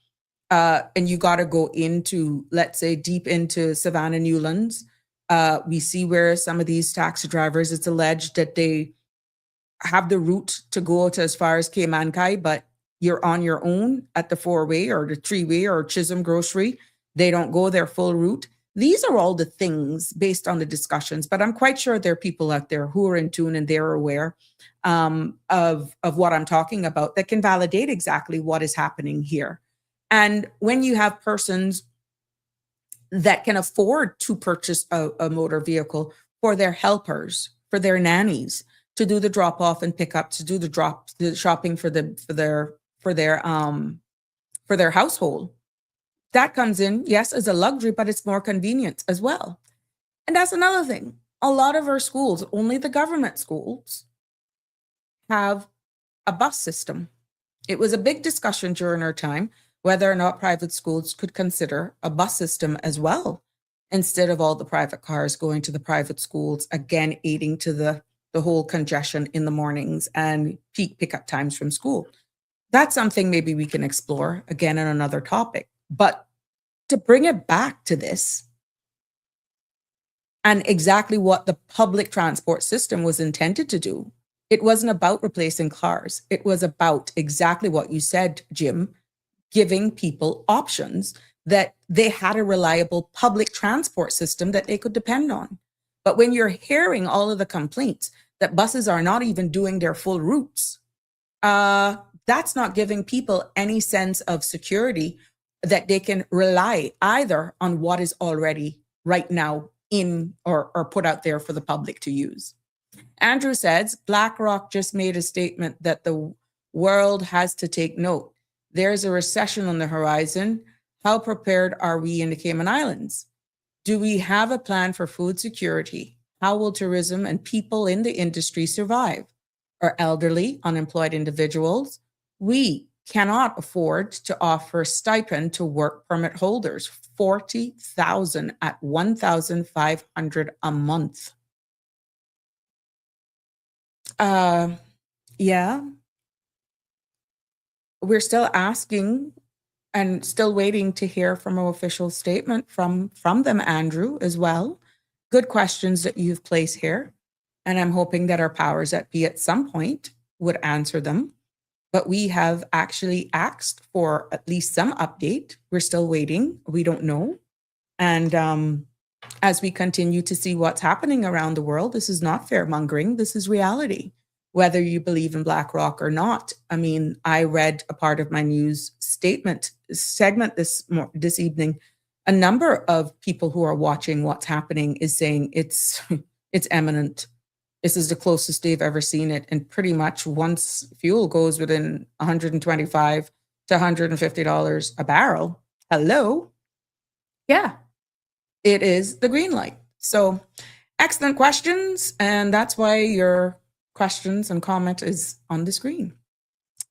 and you got to go into, let's say, deep into Savannah Newlands. We see where some of these taxi drivers, it's alleged that they have the route to go to as far as Cayman, but you're on your own at the 4-way or the 3-way or Chisholm Grocery. They don't go their full route. These are all the things based on the discussions, but I'm quite sure there are people out there who are in tune and they're aware of what I'm talking about that can validate exactly what is happening here. And when you have persons that can afford to purchase a motor vehicle for their helpers, for their nannies, to do the drop off and pick up, to do the shopping for their household. That comes in, yes, as a luxury, but it's more convenient as well. And that's another thing. A lot of our schools, only the government schools, have a bus system. It was a big discussion during our time whether or not private schools could consider a bus system as well, instead of all the private cars going to the private schools, again, aiding to the whole congestion in the mornings and peak pickup times from school. That's something maybe we can explore again on another topic. But to bring it back to this and exactly what the public transport system was intended to do, it wasn't about replacing cars. It was about exactly what you said, Jim, giving people options that they had a reliable public transport system that they could depend on. But when you're hearing all of the complaints that buses are not even doing their full routes, that's not giving people any sense of security that they can rely either on what is already right now in or put out there for the public to use. Andrew says, BlackRock just made a statement that the world has to take note. There's a recession on the horizon. How prepared are we in the Cayman Islands? Do we have a plan for food security? How will tourism and people in the industry survive? Our elderly, unemployed individuals, we cannot afford to offer stipend to work permit holders, $40,000 at $1,500 a month. Yeah. We're still asking and still waiting to hear from an official statement from them, Andrew, as well. Good questions that you've placed here. And I'm hoping that our powers that be at some point would answer them. but we have actually asked for at least some update. We're still waiting. We don't know. And as we continue to see what's happening around the world, this is not fear mongering. This is reality, whether you believe in BlackRock or not. I mean, I read a part of my news segment this evening. A number of people who are watching what's happening is saying it's imminent. This is the closest they've ever seen it. And pretty much once fuel goes within $125 to $150 a barrel, hello? Yeah, it is the green light. So excellent questions. And that's why your questions and comment is on the screen.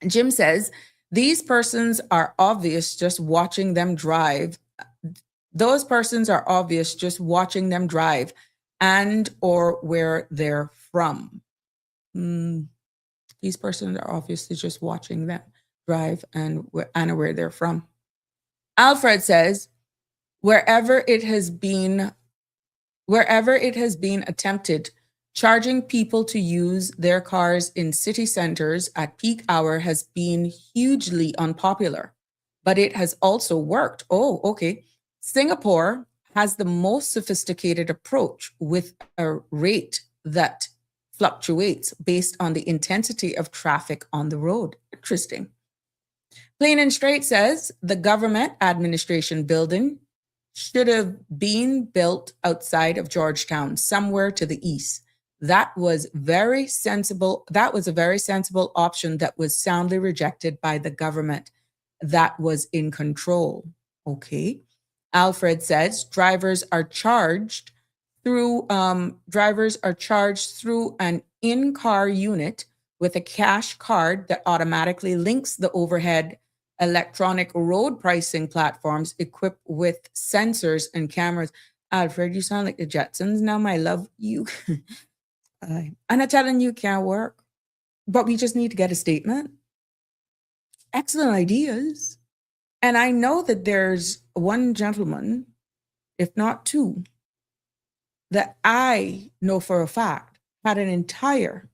Jim says, these persons are obvious just watching them drive. Those persons are obvious just watching them drive and or where they're from. These persons are obviously just watching them drive and where they're from. Alfred says, wherever it has been attempted, charging people to use their cars in city centers at peak hour has been hugely unpopular, but it has also worked. Oh, okay. Singapore has the most sophisticated approach with a rate that fluctuates based on the intensity of traffic on the road. Interesting. Plain and Straight says the government administration building should have been built outside of Georgetown, somewhere to the east. That was very sensible. That was a very sensible option that was soundly rejected by the government that was in control. Okay. Alfred says drivers are charged through an in-car unit with a cash card that automatically links the overhead electronic road pricing platforms equipped with sensors and cameras. Alfred, you sound like the Jetsons now, my love. You and I'm telling you, can't work. But we just need to get a statement. Excellent ideas. And I know that there's one gentleman, if not two, that I know for a fact had an entire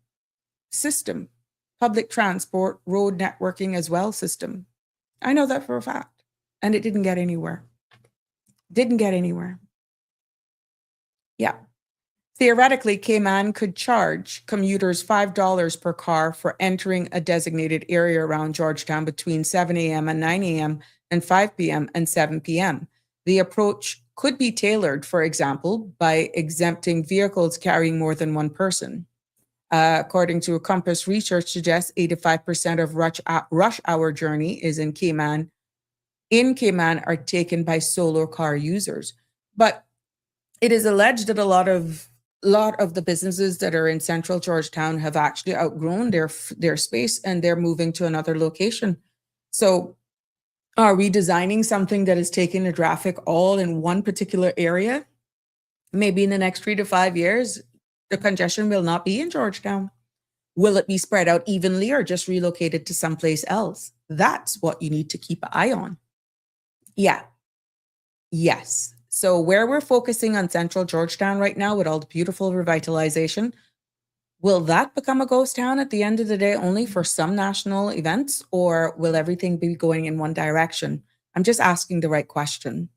system, public transport, road networking as well system. I know that for a fact. And it didn't get anywhere. Didn't get anywhere. Yeah. Theoretically, Cayman could charge commuters $5 per car for entering a designated area around Georgetown between 7 a.m. and 9 a.m. and 5 p.m. and 7 p.m. The approach could be tailored, for example, by exempting vehicles carrying more than one person. According to a Compass research suggests 85% of rush hour journey is in Cayman are taken by solo car users. But it is alleged that a lot of the businesses that are in central Georgetown have actually outgrown their space and they're moving to another location. So are we designing something that is taking the traffic all in one particular area? Maybe in the next 3 to 5 years, the congestion will not be in Georgetown. Will it be spread out evenly or just relocated to someplace else? That's what you need to keep an eye on. Yeah. Yes. So where we're focusing on central Georgetown right now with all the beautiful revitalization, will that become a ghost town at the end of the day only for some national events, or will everything be going in one direction? I'm just asking the right question.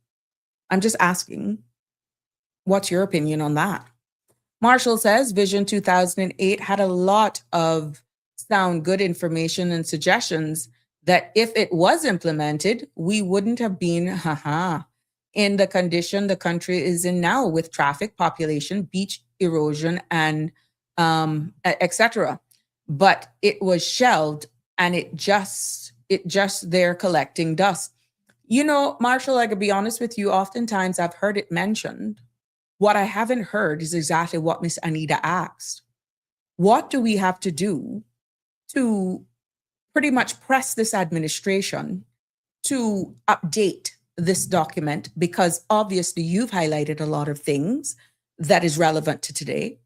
I'm just asking, what's your opinion on that? Marshall says Vision 2008 had a lot of sound good information and suggestions that if it was implemented, we wouldn't have been in the condition the country is in now with traffic, population, beach erosion, and etc. But it was shelved and it just there collecting dust. You know, Marshall, I could be honest with you, oftentimes I've heard it mentioned. What I haven't heard is exactly what Miss Anita asked. What do we have to do to pretty much press this administration to update this document? Because obviously you've highlighted a lot of things that is relevant to today.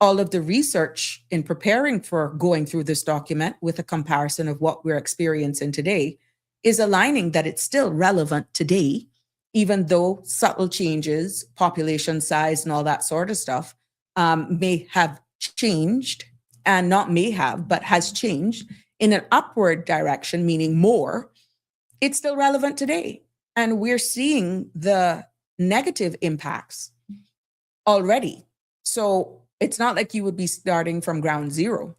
All of the research in preparing for going through this document with a comparison of what we're experiencing today is aligning that it's still relevant today, even though subtle changes, population size and all that sort of stuff may have changed, and not may have, but has changed in an upward direction, meaning more, it's still relevant today. And we're seeing the negative impacts already. So it's not like you would be starting from ground zero.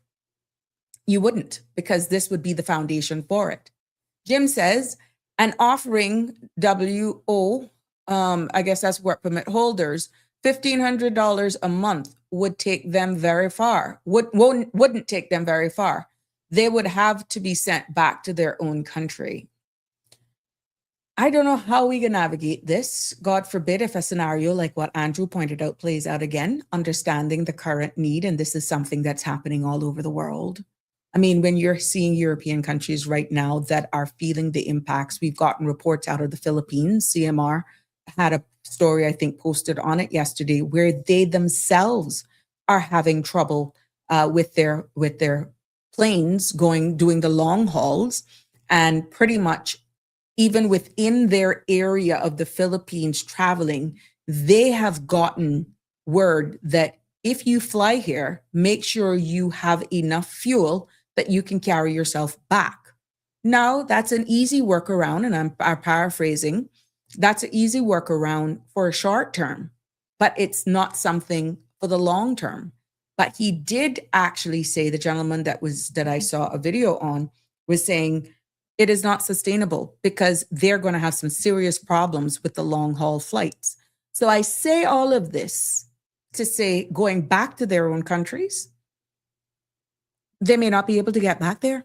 You wouldn't, because this would be the foundation for it. Jim says, and offering WO, I guess that's work permit holders, $1,500 a month would take them very far, wouldn't take them very far. They would have to be sent back to their own country. I don't know how we can navigate this. God forbid if a scenario like what Andrew pointed out plays out again, understanding the current need, and this is something that's happening all over the world. I mean, when you're seeing European countries right now that are feeling the impacts, we've gotten reports out of the Philippines. CMR had a story, I think, posted on it yesterday, where they themselves are having trouble with their planes doing the long hauls, and pretty much even within their area of the Philippines traveling, they have gotten word that if you fly here, make sure you have enough fuel that you can carry yourself back. Now, that's an easy workaround, and I'm paraphrasing. That's an easy workaround for a short term, but it's not something for the long term. But he did actually say, the gentleman that I saw a video on was saying, it is not sustainable because they're going to have some serious problems with the long haul flights. So I say all of this to say, going back to their own countries, they may not be able to get back there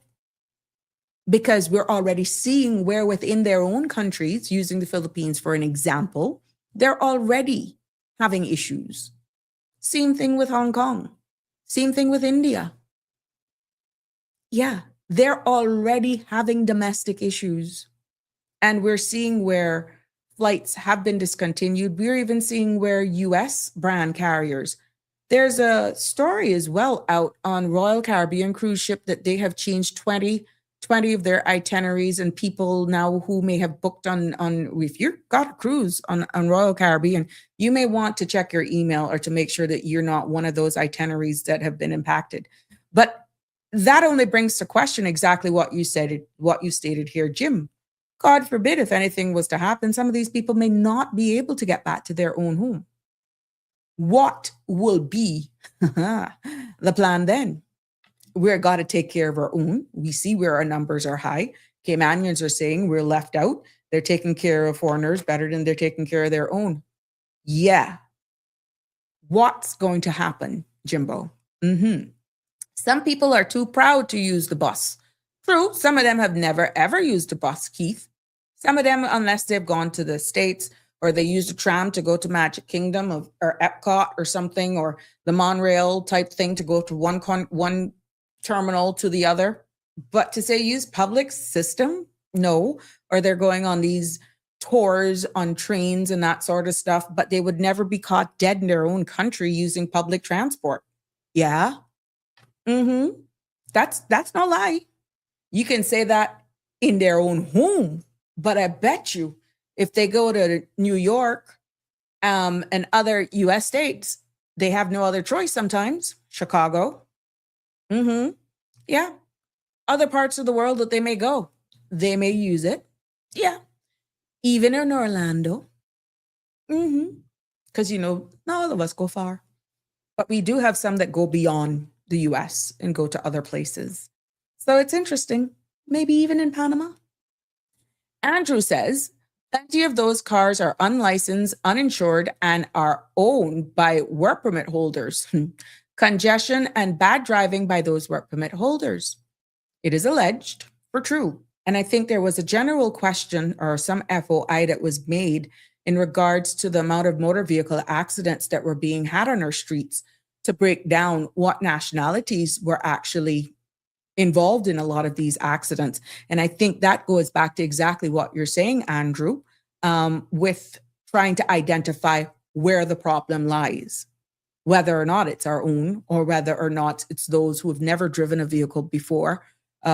because we're already seeing where within their own countries, using the Philippines for an example, they're already having issues. Same thing with Hong Kong. Same thing with India. Yeah. They're already having domestic issues. And we're seeing where flights have been discontinued. We're even seeing where US brand carriers. There's a story as well out on Royal Caribbean cruise ship that they have changed 20 of their itineraries, and people now who may have booked on if you've got a cruise on Royal Caribbean, you may want to check your email or to make sure that you're not one of those itineraries that have been impacted. But that only brings to question exactly what you stated here, Jim. God forbid if anything was to happen, some of these people may not be able to get back to their own home. What will be the plan then? We're got to take care of our own. We see where our numbers are high. Caymanians are saying we're left out. They're taking care of foreigners better than they're taking care of their own. Yeah. What's going to happen, Jimbo? Some people are too proud to use the bus. True, some of them have never, ever used a bus, Keith. Some of them, unless they've gone to the States or they used a tram to go to Magic Kingdom or Epcot or something, or the monorail type thing to go to one terminal to the other. But to say use public system, no. Or they're going on these tours on trains and that sort of stuff, but they would never be caught dead in their own country using public transport. Yeah. That's no lie. You can say that in their own home, but I bet you if they go to New York and other US states, they have no other choice sometimes. Chicago. Yeah. Other parts of the world that they may go, they may use it. Yeah. Even in Orlando. Because, not all of us go far. But we do have some that go beyond the US and go to other places. So it's interesting. Maybe even in Panama. Andrew says, plenty of those cars are unlicensed, uninsured, and are owned by work permit holders. Congestion and bad driving by those work permit holders. It is alleged for true. And I think there was a general question or some FOI that was made in regards to the amount of motor vehicle accidents that were being had on our streets, to break down what nationalities were actually involved in a lot of these accidents. And I think that goes back to exactly what you're saying, Andrew, with trying to identify where the problem lies, whether or not it's our own or whether or not it's those who have never driven a vehicle before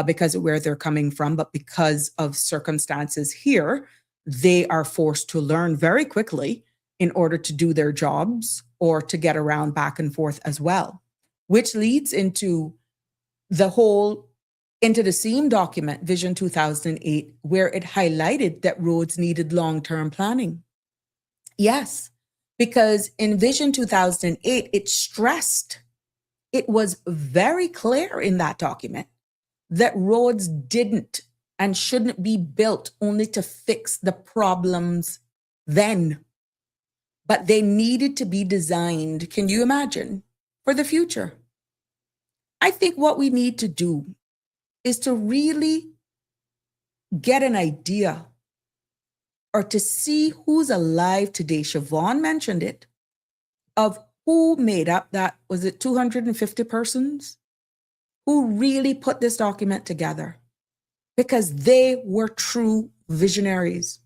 because of where they're coming from, but because of circumstances here, they are forced to learn very quickly in order to do their jobs or to get around back and forth as well, which leads into the whole into the same document, Vision 2008, where it highlighted that roads needed long-term planning. Yes, because in Vision 2008, it stressed, it was very clear in that document that roads didn't and shouldn't be built only to fix the problems then, but they needed to be designed, can you imagine, for the future. I think what we need to do is to really get an idea or to see who's alive today. Siobhan mentioned it, of who made up that, was it 250 persons who really put this document together, because they were true visionaries.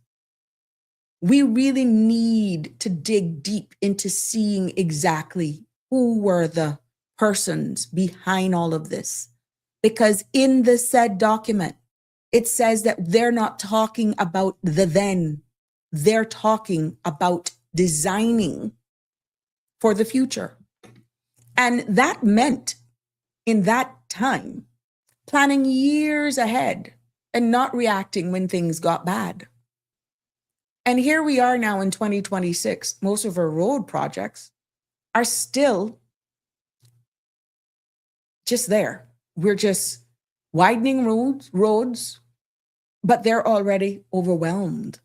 We really need to dig deep into seeing exactly who were the persons behind all of this. Because in the said document, it says that they're not talking about the then, they're talking about designing for the future. And that meant, in that time, planning years ahead and not reacting when things got bad. And here we are now in 2026. Most of our road projects are still just there. We're just widening roads, but they're already overwhelmed.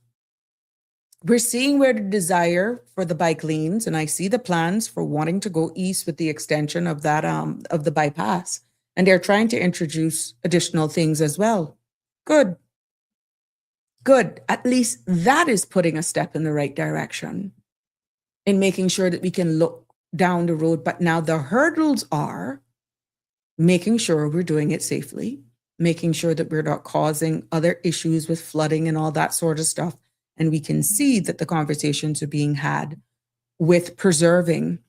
We're seeing where the desire for the bike lanes, and I see the plans for wanting to go east with the extension of that of the bypass, and they're trying to introduce additional things as well. Good. At least that is putting a step in the right direction in making sure that we can look down the road. But now the hurdles are making sure we're doing it safely, making sure that we're not causing other issues with flooding and all that sort of stuff. And we can see that the conversations are being had with preserving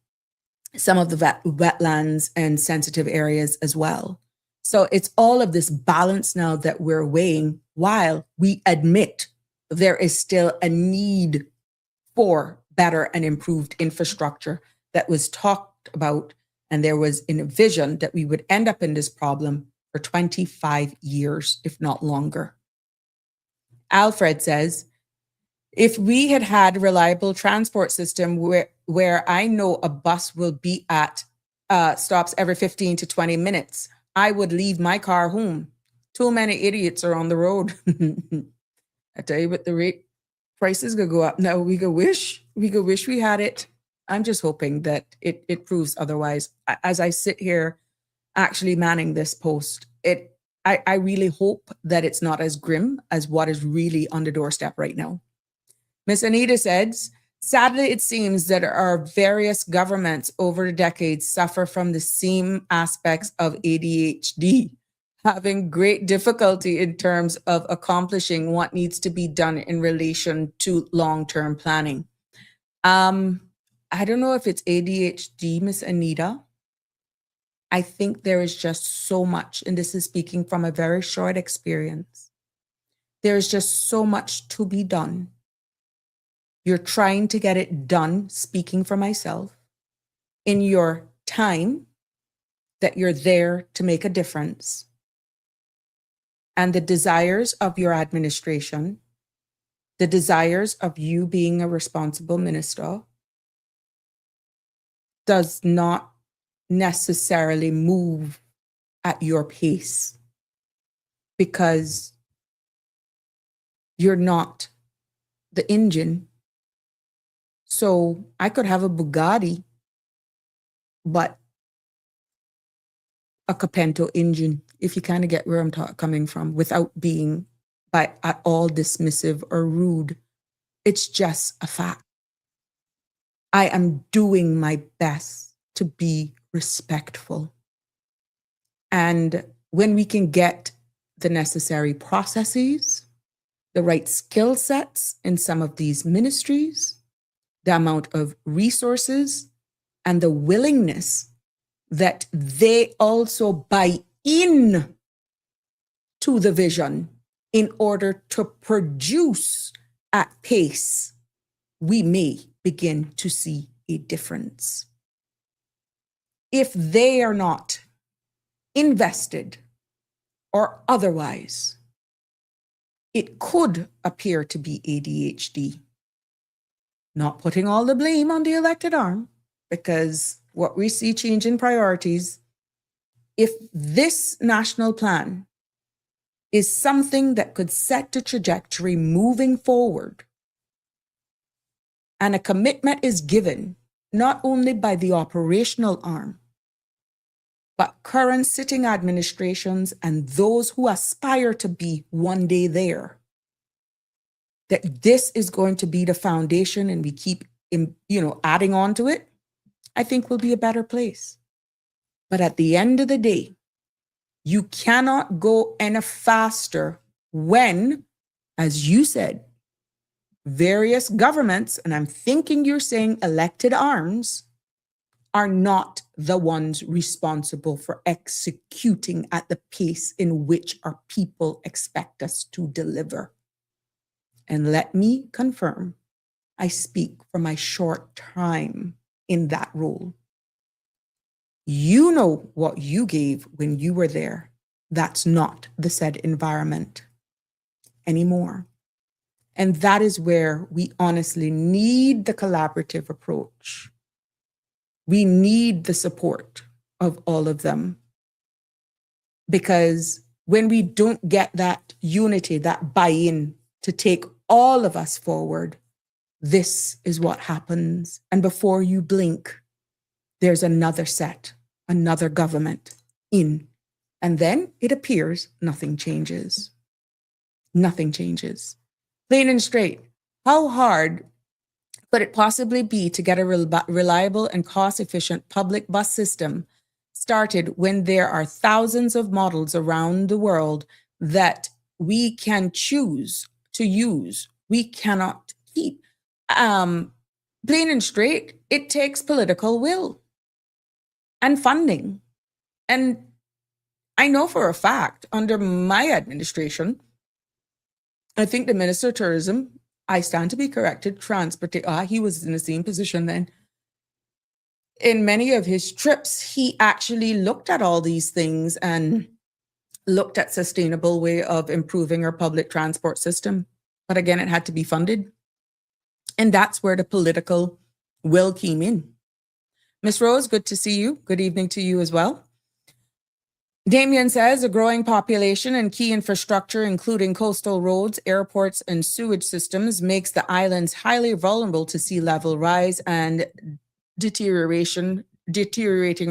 some of the wetlands and sensitive areas as well. So it's all of this balance now that we're weighing, while we admit there is still a need for better and improved infrastructure that was talked about. And there was in a vision that we would end up in this problem for 25 years, if not longer. Alfred says, if we had had a reliable transport system where I know a bus will be at stops every 15 to 20 minutes, I would leave my car home. Too many idiots are on the road. I tell you what, the rate prices could go up. No, we could wish we had it. I'm just hoping that it proves otherwise. As I sit here actually manning this post, I really hope that it's not as grim as what is really on the doorstep right now. Miss Anita says, sadly, it seems that our various governments over the decades suffer from the same aspects of ADHD, having great difficulty in terms of accomplishing what needs to be done in relation to long-term planning. I don't know if it's ADHD, Miss Anita. I think there is just so much, and this is speaking from a very short experience. There is just so much to be done. You're trying to get it done, speaking for myself, in your time that you're there to make a difference. And the desires of your administration, the desires of you being a responsible minister, does not necessarily move at your pace, because you're not the engine. So I could have a Bugatti, but a Capento engine, if you kind of get where I'm coming from, without being at all dismissive or rude. It's just a fact. I am doing my best to be respectful. And when we can get the necessary processes, the right skill sets in some of these ministries, the amount of resources, and the willingness that they also buy in to the vision in order to produce at pace, we may begin to see a difference. If they are not invested or otherwise, it could appear to be ADHD. Not putting all the blame on the elected arm, because what we see change in priorities, if this national plan is something that could set the trajectory moving forward, and a commitment is given not only by the operational arm, but current sitting administrations and those who aspire to be one day there, that this is going to be the foundation and we keep, adding on to it, I think we'll be a better place. But at the end of the day, you cannot go any faster when, as you said, various governments, and I'm thinking you're saying elected arms, are not the ones responsible for executing at the pace in which our people expect us to deliver. And let me confirm, I speak from my short time in that role. You know what you gave when you were there. That's not the said environment anymore. And that is where we honestly need the collaborative approach. We need the support of all of them. Because when we don't get that unity, that buy-in to take all of us forward, this is what happens. And before you blink, there's another set, another government in. And then it appears nothing changes. Nothing changes. Plain and straight, how hard could it possibly be to get a reliable and cost-efficient public bus system started when there are thousands of models around the world that we can choose to use? We cannot keep. Plain and straight, it takes political will and funding. And I know for a fact, under my administration, I think the Minister of Tourism, I stand to be corrected, he was in the same position then. In many of his trips, he actually looked at all these things and looked at sustainable way of improving our public transport system. But again, it had to be funded. And that's where the political will came in. Ms. Rose, good to see you. Good evening to you as well. Damien says a growing population and key infrastructure, including coastal roads, airports, and sewage systems, makes the islands highly vulnerable to sea level rise and deteriorating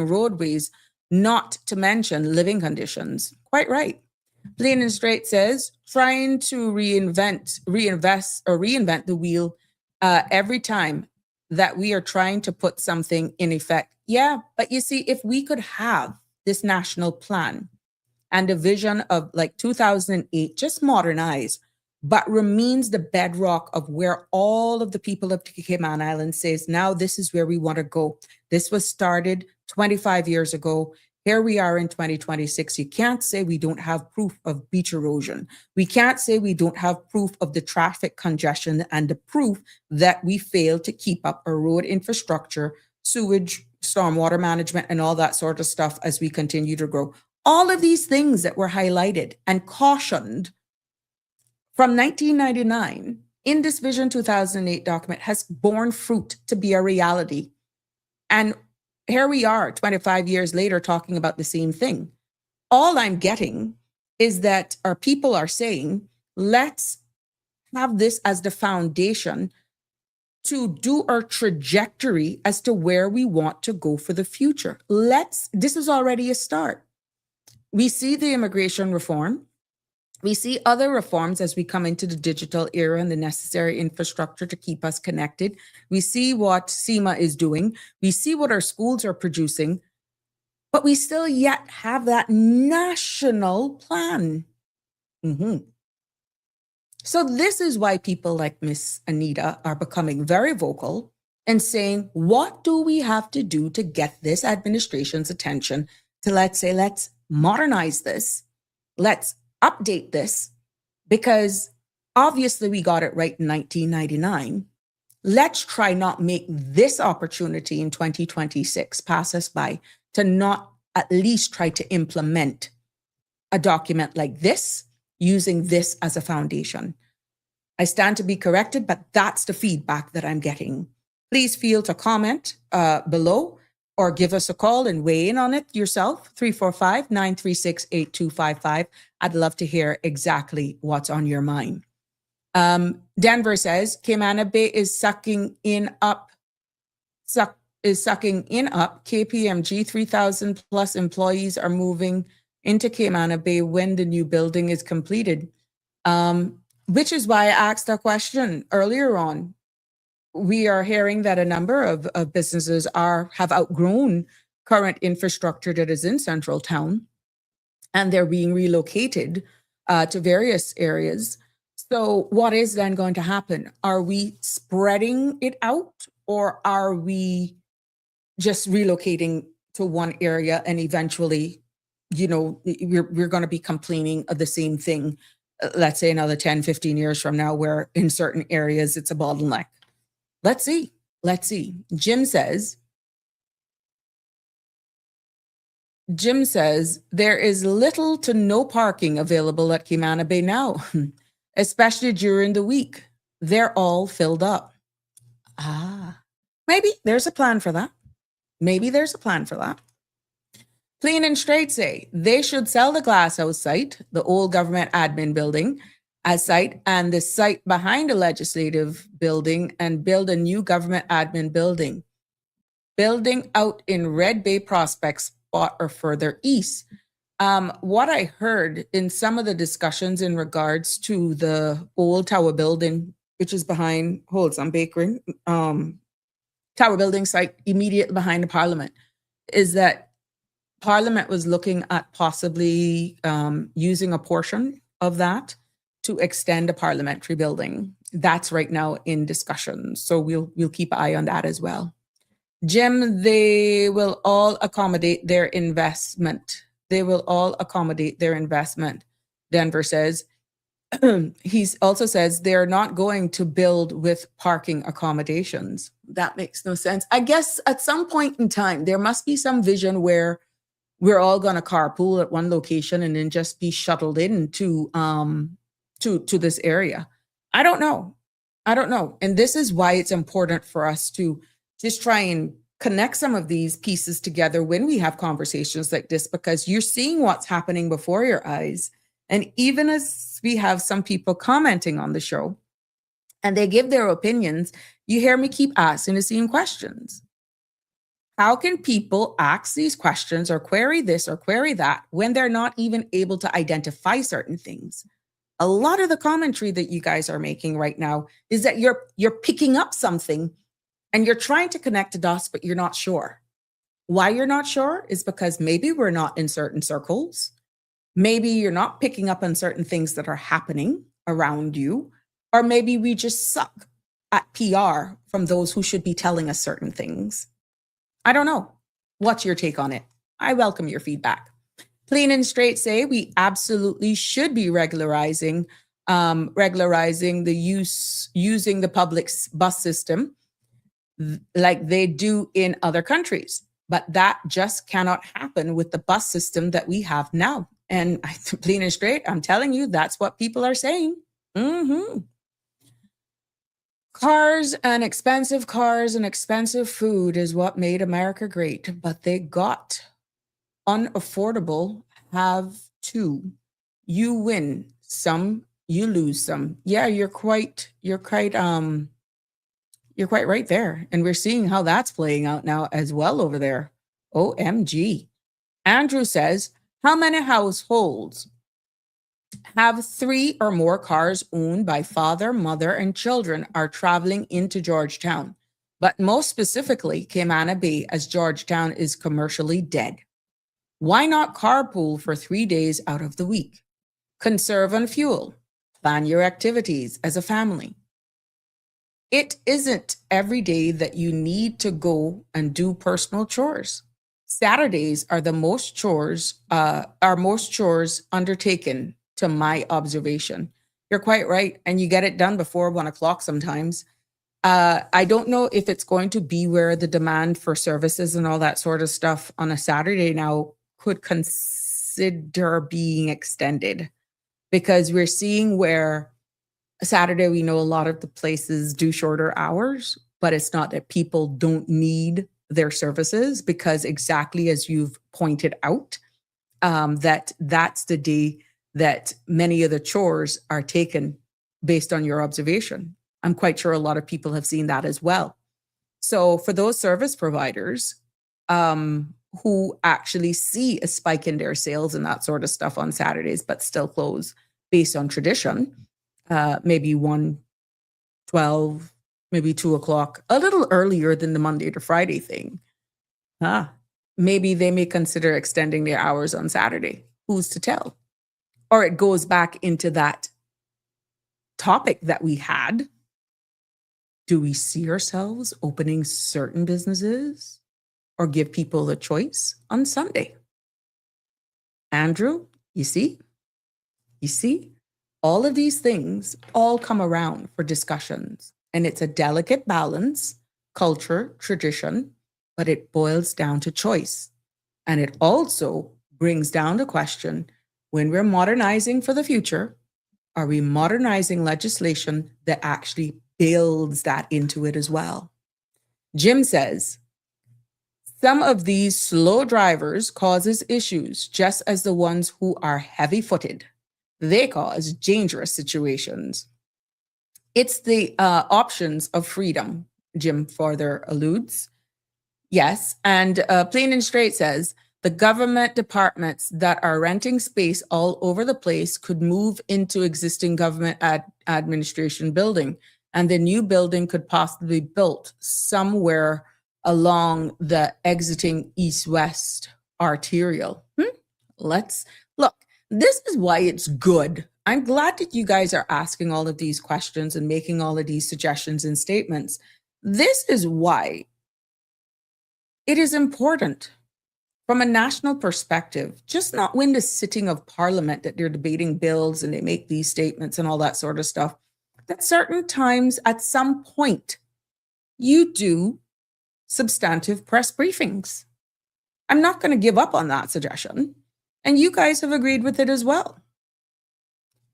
roadways, not to mention living conditions. Quite right. Plain and straight says trying to reinvent the wheel every time that we are trying to put something in effect. Yeah, but you see, if we could have this national plan and a vision of like 2008, just modernized, but remains the bedrock of where all of the people of the Cayman Islands says, now this is where we want to go. This was started 25 years ago. Here we are in 2026. You can't say we don't have proof of beach erosion. We can't say we don't have proof of the traffic congestion and the proof that we failed to keep up our road infrastructure, sewage, stormwater management, and all that sort of stuff as we continue to grow. All of these things that were highlighted and cautioned from 1999 in this Vision 2008 document has borne fruit to be a reality. And here we are 25 years later talking about the same thing. All I'm getting is that our people are saying, let's have this as the foundation to do our trajectory as to where we want to go for the future. This is already a start. We see the immigration reform. We see other reforms as we come into the digital era and the necessary infrastructure to keep us connected. We see what SEMA is doing. We see what our schools are producing, but we still yet have that national plan. So this is why people like Miss Anita are becoming very vocal and saying, what do we have to do to get this administration's attention to, let's modernize this. Let's update this, because obviously we got it right in 1999. Let's try not make this opportunity in 2026 pass us by to not at least try to implement a document like this using this as a foundation. I stand to be corrected, but that's the feedback that I'm getting. Please feel to comment below or give us a call and weigh in on it yourself, 345-936-8255. I'd love to hear exactly what's on your mind. Denver says, Cayman Bay is sucking in up KPMG. 3,000 plus employees are moving into Cayman Bay when the new building is completed. Which is why I asked a question earlier on. We are hearing that a number of businesses have outgrown current infrastructure that is in Central Town, and they're being relocated to various areas. So what is then going to happen? Are we spreading it out, or are we just relocating to one area and eventually, we're going to be complaining of the same thing, let's say another 10, 15 years from now, where in certain areas it's a bottleneck? Let's see. Jim says, there is little to no parking available at Cayman Bay now, especially during the week. They're all filled up. Maybe there's a plan for that. Clean and Straight say they should sell the glasshouse site, the old government admin building, as site, and the site behind the legislative building, and build a new government admin building out in Red Bay Prospect spot or further east. What I heard in some of the discussions in regards to the old tower building, which is behind Holsam Bakery, tower building site immediately behind the Parliament, is that Parliament was looking at possibly using a portion of that to extend a parliamentary building. That's right now in discussion. So we'll keep an eye on that as well. Jim, they will all accommodate their investment. Denver says. He also says they're not going to build with parking accommodations. That makes no sense. I guess at some point in time, there must be some vision where we're all going to carpool at one location and then just be shuttled into to this area. I don't know. And this is why it's important for us to just try and connect some of these pieces together when we have conversations like this, because you're seeing what's happening before your eyes. And even as we have some people commenting on the show and they give their opinions, you hear me keep asking the same questions. How can people ask these questions or query this or query that when they're not even able to identify certain things? A lot of the commentary that you guys are making right now is that you're picking up something and you're trying to connect the dots, but you're not sure. Why you're not sure is because maybe we're not in certain circles. Maybe you're not picking up on certain things that are happening around you, or maybe we just suck at PR from those who should be telling us certain things. I don't know. What's your take on it? I welcome your feedback. Clean and Straight say we absolutely should be regularizing using the public bus system like they do in other countries. But that just cannot happen with the bus system that we have now. And Clean and Straight, I'm telling you, that's what people are saying. Cars and expensive food is what made America great, but they got unaffordable have too. You win some, you lose some. Yeah, you're quite right there. And we're seeing how that's playing out now as well over there. OMG. Andrew says, how many households have 3 or more cars owned by father, mother, and children are traveling into Georgetown, but most specifically Cayman Bay, as Georgetown is commercially dead? Why not carpool for 3 days out of the week? Conserve on fuel. Plan your activities as a family. It isn't every day that you need to go and do personal chores. Saturdays are most chores undertaken, to my observation. You're quite right. And you get it done before 1 o'clock sometimes. I don't know if it's going to be where the demand for services and all that sort of stuff on a Saturday now could consider being extended, because we're seeing where Saturday, we know a lot of the places do shorter hours, but it's not that people don't need their services, because exactly as you've pointed out, that's the day that many of the chores are taken based on your observation. I'm quite sure a lot of people have seen that as well. So for those service providers who actually see a spike in their sales and that sort of stuff on Saturdays, but still close based on tradition, maybe 1, 12, maybe 2 o'clock, a little earlier than the Monday to Friday thing. Maybe they may consider extending their hours on Saturday. Who's to tell? Or it goes back into that topic that we had. Do we see ourselves opening certain businesses or give people a choice on Sunday? Andrew, you see, all of these things all come around for discussions, and it's a delicate balance, culture, tradition, but it boils down to choice. And it also brings down the question, when we're modernizing for the future, are we modernizing legislation that actually builds that into it as well? Jim says, some of these slow drivers causes issues, just as the ones who are heavy-footed. They cause dangerous situations. It's the options of freedom, Jim further alludes. Yes, and Plain and Straight says, the government departments that are renting space all over the place could move into existing government administration building, and the new building could possibly be built somewhere along the exiting east-west arterial. Let's look. This is why it's good. I'm glad that you guys are asking all of these questions and making all of these suggestions and statements. This is why it is important from a national perspective, just not when the sitting of Parliament that they're debating bills and they make these statements and all that sort of stuff, that certain times at some point you do substantive press briefings. I'm not going to give up on that suggestion. And you guys have agreed with it as well.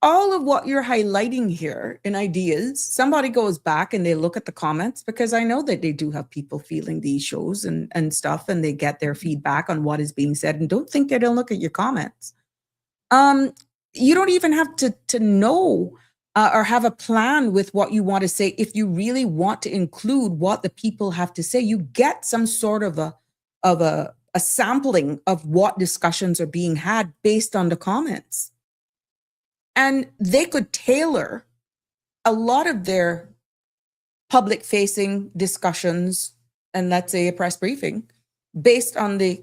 All of what you're highlighting here in ideas, somebody goes back and they look at the comments, because I know that they do have people feeling these shows and stuff, and they get their feedback on what is being said, and don't think they don't look at your comments. You don't even have to know or have a plan with what you want to say. If you really want to include what the people have to say, you get some sort of a sampling of what discussions are being had based on the comments. And they could tailor a lot of their public-facing discussions, and let's say a press briefing, based on the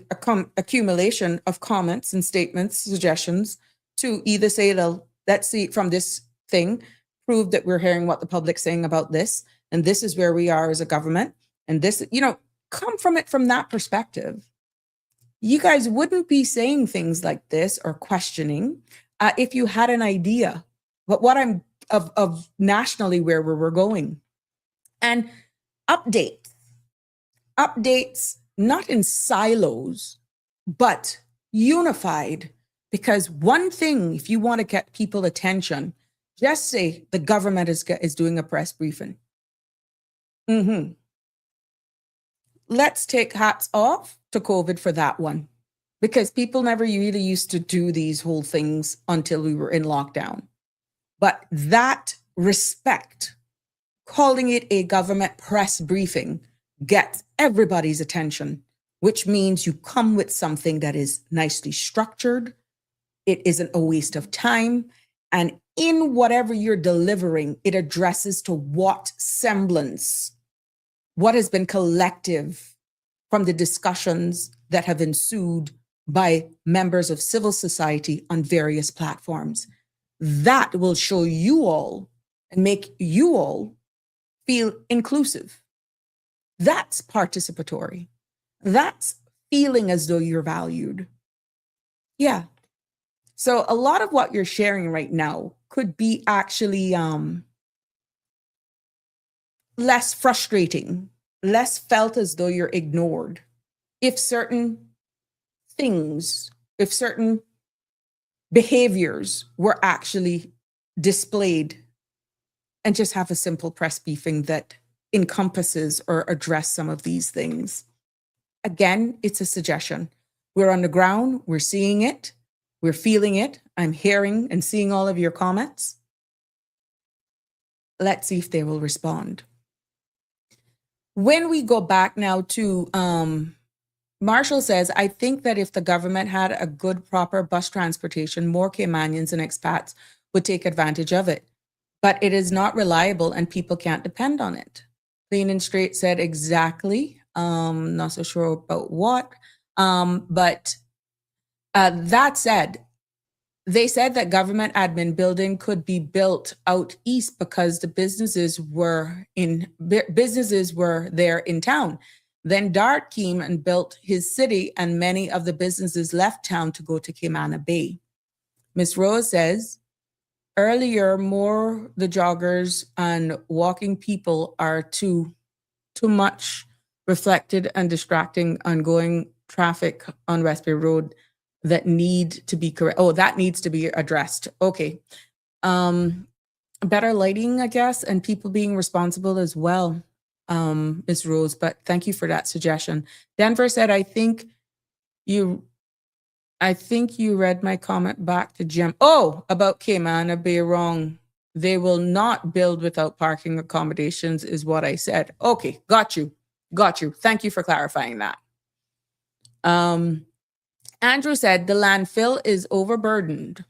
accumulation of comments and statements, suggestions, to either say, let's see from this thing, prove that we're hearing what the public's saying about this, and this is where we are as a government, and this, come from it from that perspective. You guys wouldn't be saying things like this or questioning if you had an idea. But what I'm of nationally where we're going, and updates, not in silos, but unified. Because one thing, if you want to get people attention, just say the government is doing a press briefing. Let's take hats off to COVID for that one, because people never really used to do these whole things until we were in lockdown. But that respect, calling it a government press briefing, gets everybody's attention, which means you come with something that is nicely structured. It isn't a waste of time. And in whatever you're delivering, it addresses to what semblance, what has been collective from the discussions that have ensued by members of civil society on various platforms. That will show you all and make you all feel inclusive. That's participatory. That's feeling as though you're valued. Yeah. So a lot of what you're sharing right now could be actually less frustrating, less felt as though you're ignored. If certain things, if certain behaviors were actually displayed, and just have a simple press briefing that encompasses or address some of these things. Again, it's a suggestion. We're on the ground, we're seeing it, we're feeling it. I'm hearing and seeing all of your comments. Let's see if they will respond. When we go back now to Marshall says, I think that if the government had a good, proper bus transportation, more Caymanians and expats would take advantage of it. But it is not reliable and people can't depend on it. Clean and Straight said exactly. Not so sure about what. But that said, they said that government admin building could be built out east because the businesses were there in town. Then Dart came and built his city, and many of the businesses left town to go to Cayman Bay. Miss Rose says, earlier, more the joggers and walking people are too much reflected and distracting ongoing traffic on Westbury Road that need to be correct. Oh, that needs to be addressed. Okay. Better lighting, I guess, and people being responsible as well, Ms. Rose, but thank you for that suggestion. Denver said, I think you read my comment back to Jim. Oh, about Cayman Bay wrong. They will not build without parking accommodations is what I said. Okay, got you. Thank you for clarifying that. Andrew said the landfill is overburdened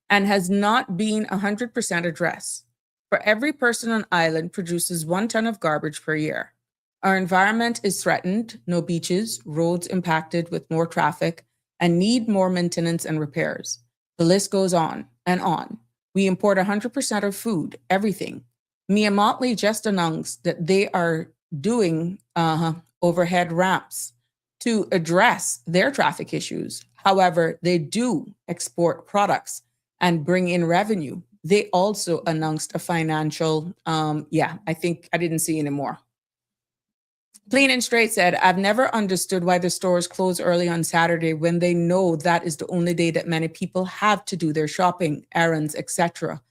and has not been 100% addressed. For every person on island produces 1 ton of garbage per year. Our environment is threatened, no beaches, roads impacted with more traffic, and need more maintenance and repairs. The list goes on and on. We import 100% of food, everything. Mia Motley just announced that they are doing overhead ramps to address their traffic issues. However, they do export products and bring in revenue. They also announced a financial, I think I didn't see anymore. Clean and Straight said, I've never understood why the stores close early on Saturday when they know that is the only day that many people have to do their shopping, errands, etc.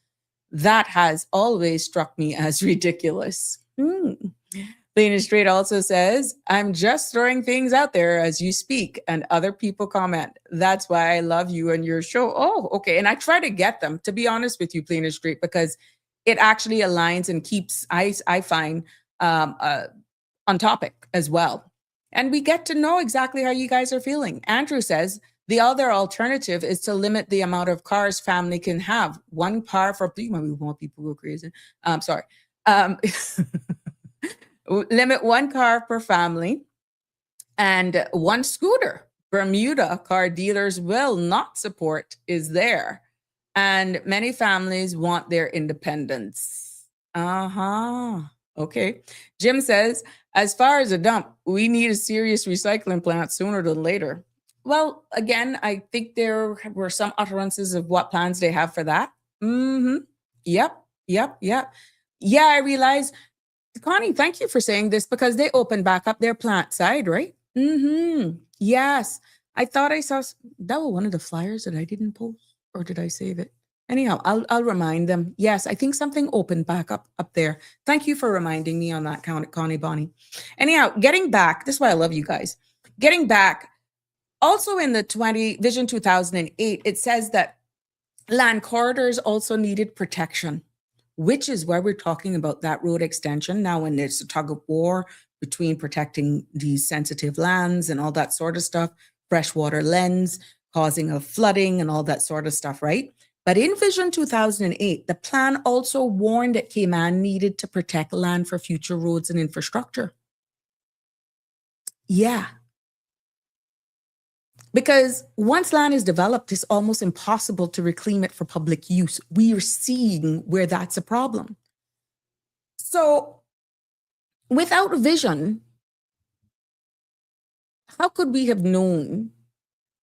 That has always struck me as ridiculous. Clean and Straight also says, I'm just throwing things out there as you speak and other people comment. That's why I love you and your show. Oh, okay. And I try to get them, to be honest with you, Clean and Straight, because it actually aligns and keeps, I find, on topic as well. And we get to know exactly how you guys are feeling. Andrew says, the other alternative is to limit the amount of cars family can have. 1 car for, we want people to go crazy. Sorry. Limit 1 car per family and 1 scooter. Bermuda car dealers will not support is there. And many families want their independence. Okay. Jim says, as far as a dump, we need a serious recycling plant sooner than later. Well, again, I think there were some utterances of what plans they have for that. Yep. Yeah, I realize. Connie, thank you for saying this because they opened back up their plant side, right? Yes. I thought I saw that was one of the flyers that I didn't post, or did I save it? Anyhow, I'll remind them. Yes, I think something opened back up there. Thank you for reminding me on that count, Connie Bonnie. Anyhow, getting back, this is why I love you guys. Getting back, also in the Vision 2008, it says that land corridors also needed protection, which is why we're talking about that road extension now, when there's a tug of war between protecting these sensitive lands and all that sort of stuff, freshwater lens, causing of flooding and all that sort of stuff, right? But in Vision 2008, the plan also warned that Cayman needed to protect land for future roads and infrastructure. Yeah. Because once land is developed, it's almost impossible to reclaim it for public use. We are seeing where that's a problem. So without a vision, how could we have known,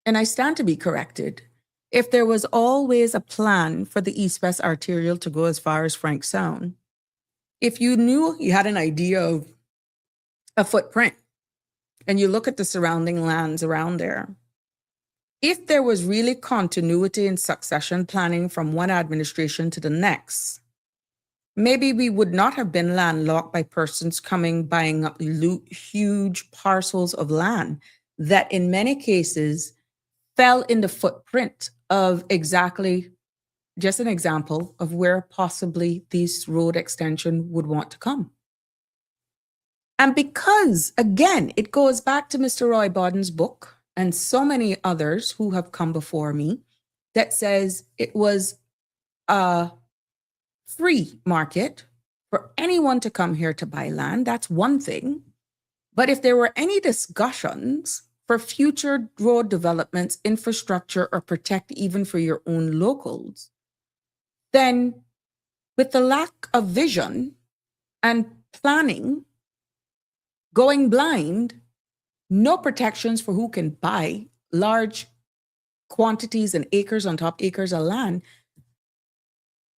and I stand to be corrected, if there was always a plan for the East-West Arterial to go as far as Frank Sound? If you knew, you had an idea of a footprint, and you look at the surrounding lands around there, If there was really continuity in succession planning from one administration to the next, maybe we would not have been landlocked by persons coming buying up huge parcels of land that in many cases fell in the footprint of exactly just an example of where possibly this road extension would want to come. And because, again, it goes back to Mr. Roy Bodden's book and so many others who have come before me that says it was a free market for anyone to come here to buy land. That's one thing. But if there were any discussions for future road developments, infrastructure, or protect even for your own locals, then with the lack of vision and planning, going blind, no protections for who can buy large quantities and acres on top acres of land.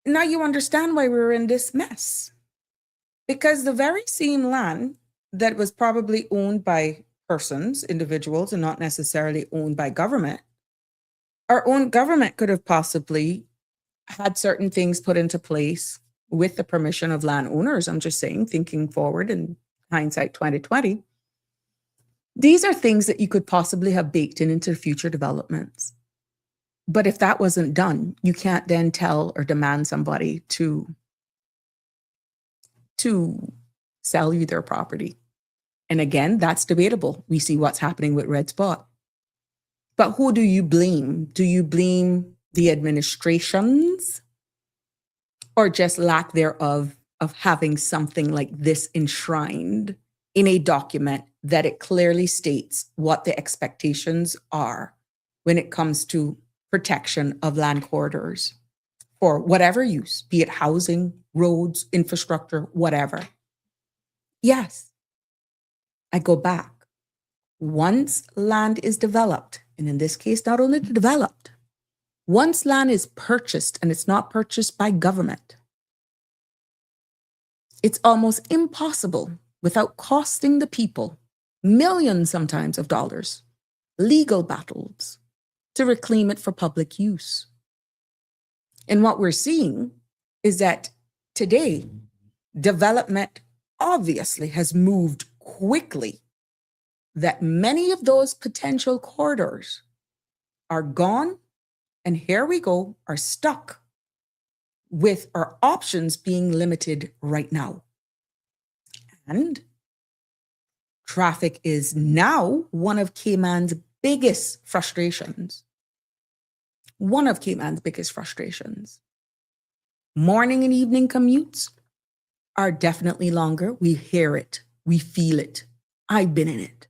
Now you understand why we're in this mess. Because the very same land that was probably owned by persons, individuals, and not necessarily owned by government, our own government could have possibly had certain things put into place with the permission of landowners. I'm just saying, thinking forward in hindsight 2020. These are things that you could possibly have baked into future developments. But if that wasn't done, you can't then tell or demand somebody to sell you their property. And again, that's debatable. We see what's happening with Red Spot. But who do you blame? Do you blame the administrations or just lack thereof of having something like this enshrined in a document that it clearly states what the expectations are when it comes to protection of land corridors for whatever use, be it housing, roads, infrastructure, whatever? Yes, I go back. Once land is developed, and in this case, not only developed, once land is purchased and it's not purchased by government, it's almost impossible without costing the people millions sometimes of dollars, legal battles, to reclaim it for public use. And what we're seeing is that today, development obviously has moved quickly, that many of those potential corridors are gone, and here we go, are stuck with our options being limited right now. And traffic is now one of Cayman's biggest frustrations. One of Cayman's biggest frustrations. Morning and evening commutes are definitely longer. We hear it. We feel it. I've been in it.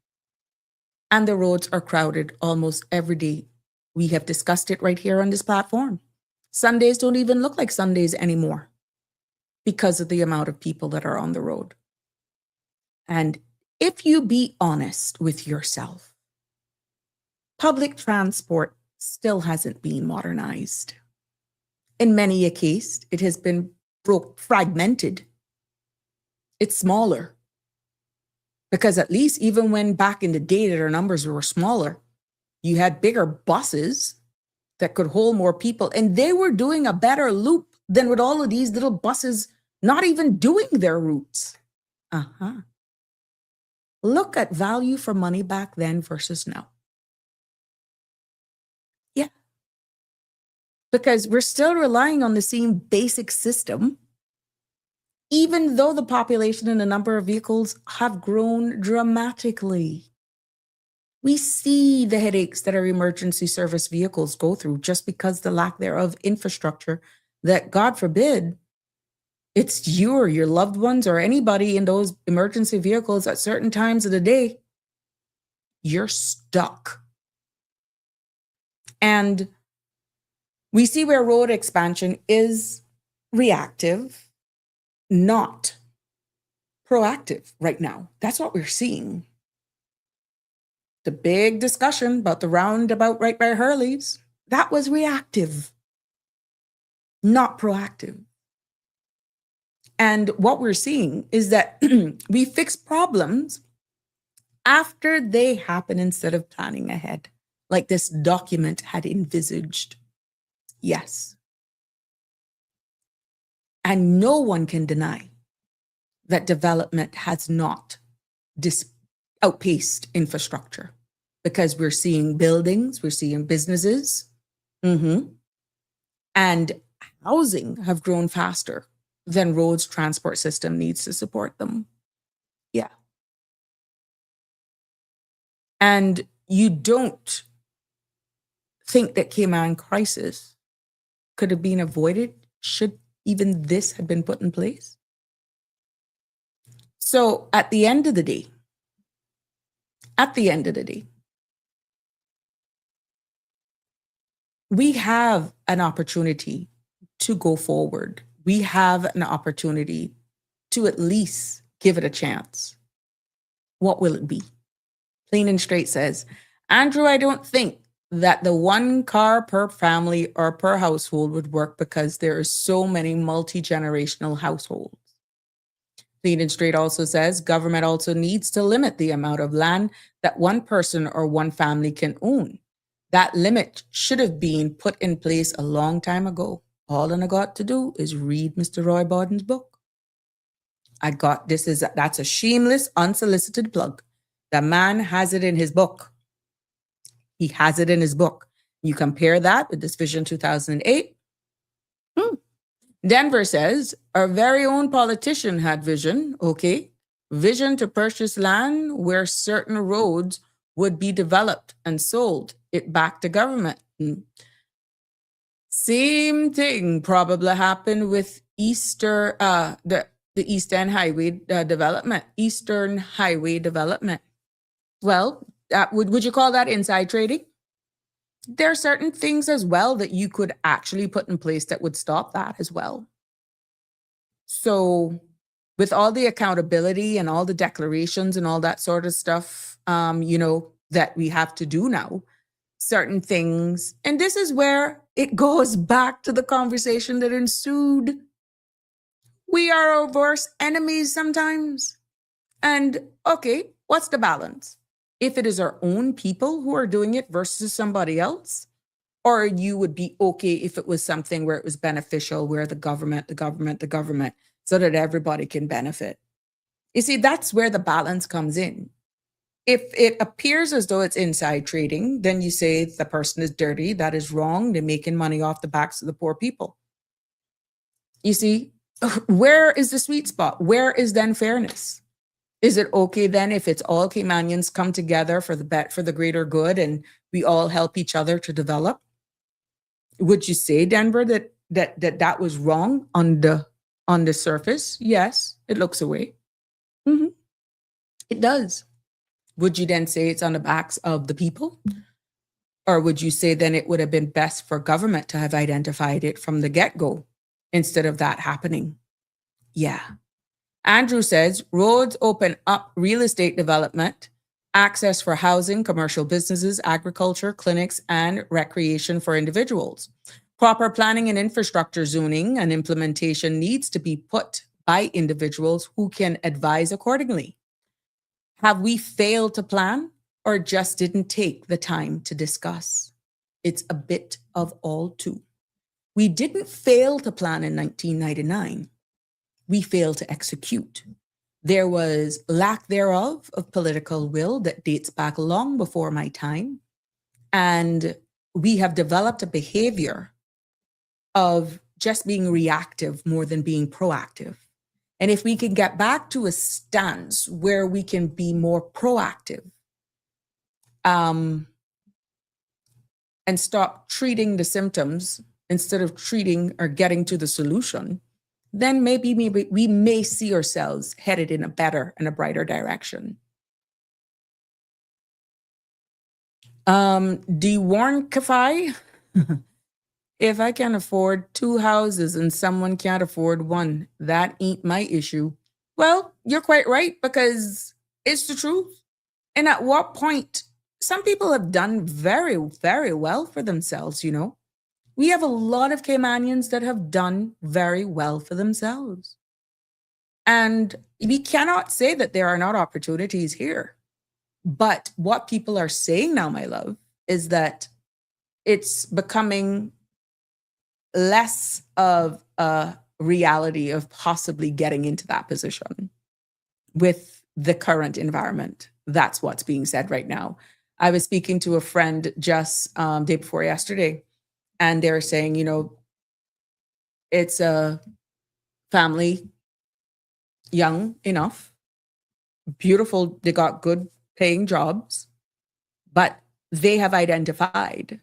And the roads are crowded almost every day. We have discussed it right here on this platform. Sundays don't even look like Sundays anymore because of the amount of people that are on the road. And if you be honest with yourself, public transport still hasn't been modernized. In many a case, it has been fragmented. It's smaller. Because at least even when back in the day that our numbers were smaller, you had bigger buses that could hold more people, and they were doing a better loop than with all of these little buses not even doing their routes. Look at value for money back then versus now. Yeah. Because we're still relying on the same basic system, even though the population and the number of vehicles have grown dramatically. We see the headaches that our emergency service vehicles go through just because the lack thereof infrastructure that, God forbid, it's you or your loved ones or anybody in those emergency vehicles at certain times of the day, you're stuck. And we see where road expansion is reactive, not proactive right now. That's what we're seeing. The big discussion about the roundabout right by Hurley's, that was reactive, not proactive. And what we're seeing is that we fix problems after they happen instead of planning ahead. like this document had envisaged. Yes. And no one can deny that development has not outpaced infrastructure, because we're seeing buildings, we're seeing businesses, and housing have grown faster than roads transport system needs to support them. Yeah. And you don't think that Cayman crisis could have been avoided should even this had been put in place? So at the end of the day, we have an opportunity to go forward. We have an opportunity to at least give it a chance. What will it be? Plain and straight says, Andrew, I don't think that the one car per family or per household would work because there are so many multi-generational households. Plain and straight also says, government also needs to limit the amount of land that one person or one family can own. That limit should have been put in place a long time ago. All I got to do is read Mr. Roy Borden's book. That's a shameless, unsolicited plug. The man has it in his book. He has it in his book. You compare that with this Vision 2008. Denver says, our very own politician had vision, okay? Vision to purchase land where certain roads would be developed and sold it back to government. Same thing probably happened with the Eastern Highway development. Eastern Highway development. Well, would you call that inside trading? There are certain things as well that you could actually put in place that would stop that as well. So with all the accountability and all the declarations and all that sort of stuff, that we have to do now, certain things, and this is where it goes back to the conversation that ensued. We are our worst enemies sometimes. And okay, what's the balance? If it is our own people who are doing it versus somebody else, or you would be okay if it was something where it was beneficial, where the government, so that everybody can benefit. You see, that's where the balance comes in. If it appears as though it's inside trading, then you say the person is dirty, that is wrong, they're making money off the backs of the poor people. You see, where is the sweet spot? Where is then fairness? Is it okay then if it's all Caymanians come together for the greater good and we all help each other to develop? Would you say, Denver, that was wrong on the surface? Yes, it looks away. It does. Would you then say it's on the backs of the people? Or would you say then it would have been best for government to have identified it from the get-go instead of that happening? Yeah. Andrew says, roads open up real estate development, access for housing, commercial businesses, agriculture, clinics, and recreation for individuals. Proper planning and infrastructure zoning and implementation needs to be put by individuals who can advise accordingly. Have we failed to plan or just didn't take the time to discuss? It's a bit of all two. We didn't fail to plan in 1999. We failed to execute. There was lack thereof of political will that dates back long before my time. And we have developed a behavior of just being reactive more than being proactive. And if we can get back to a stance where we can be more proactive and stop treating the symptoms instead of treating or getting to the solution, then maybe we may see ourselves headed in a better and a brighter direction. Dewarnkify, if I can afford 2 houses and someone can't afford 1, that ain't my issue. Well, you're quite right, because it's the truth. And at what point, some people have done very, very well for themselves, We have a lot of Caymanians that have done very well for themselves. And we cannot say that there are not opportunities here. But what people are saying now, my love, is that it's becoming less of a reality of possibly getting into that position with the current environment. That's what's being said right now. I was speaking to a friend just day before yesterday, and they're saying, you know, it's a family, young enough, beautiful, they got good paying jobs, but they have identified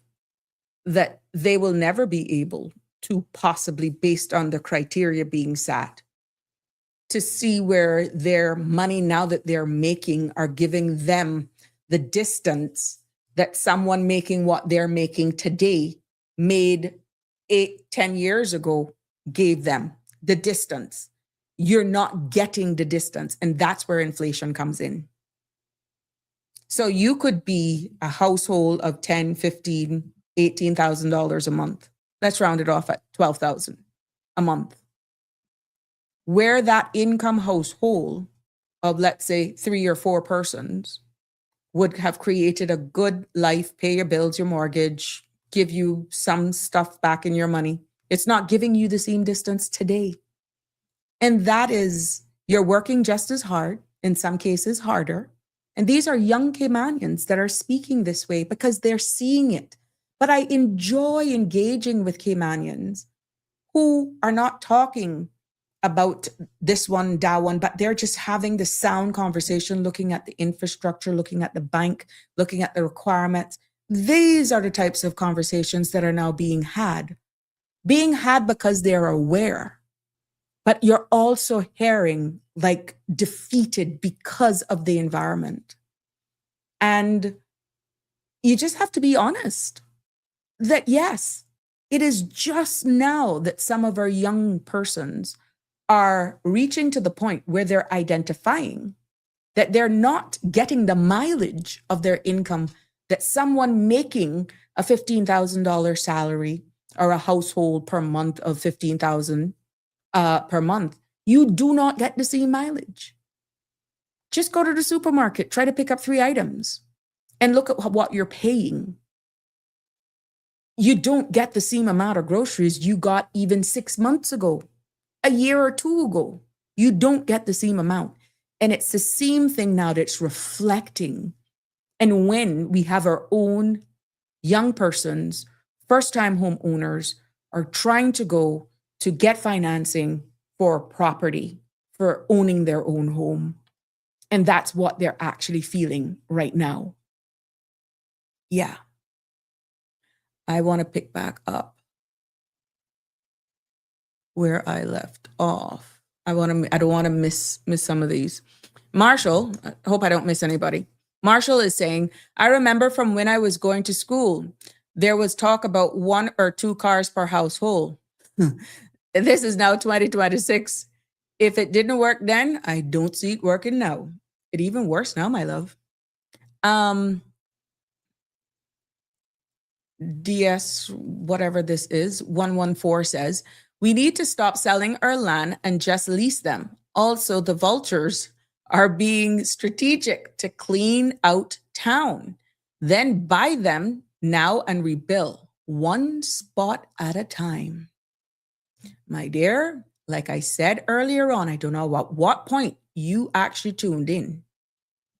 that they will never be able to possibly, based on the criteria being set, to see where their money now that they're making are giving them the distance that someone making what they're making today made 8-10 years ago gave them. The distance. You're not getting the distance, and that's where inflation comes in. So you could be a household of $10, $15, $18,000 a month. Let's round it off at $12,000 a month. Where that income household of, let's say, 3 or 4 persons would have created a good life, pay your bills, your mortgage, give you some stuff back in your money. It's not giving you the same distance today. And that is, you're working just as hard, in some cases harder. And these are young Caymanians that are speaking this way because they're seeing it. But I enjoy engaging with Caymanians who are not talking about this one, that one, but they're just having the sound conversation, looking at the infrastructure, looking at the bank, looking at the requirements. These are the types of conversations that are now being had because they're aware. But you're also hearing like defeated because of the environment. And you just have to be honest that yes, it is just now that some of our young persons are reaching to the point where they're identifying that they're not getting the mileage of their income that someone making a $15,000 salary or a household per month of $15,000 per month, you do not get the same mileage. Just go to the supermarket, try to pick up 3 items and look at what you're paying. You don't get the same amount of groceries you got even 6 months ago, a year or 2 ago. You don't get the same amount. And it's the same thing now that's reflecting. And when we have our own young persons, first-time homeowners are trying to go to get financing for property, for owning their own home. And that's what they're actually feeling right now. Yeah. I want to pick back up where I left off. I don't want to miss some of these. Marshall, I hope I don't miss anybody. Marshall is saying, I remember from when I was going to school, there was talk about 1 or 2 cars per household. This is now 2026. If it didn't work then, I don't see it working now. It even worse now, my love. DS, whatever this is, 114 says, we need to stop selling our land and just lease them. Also, the vultures are being strategic to clean out town, then buy them now and rebuild 1 spot at a time. My dear, like I said earlier on, I don't know at what point you actually tuned in.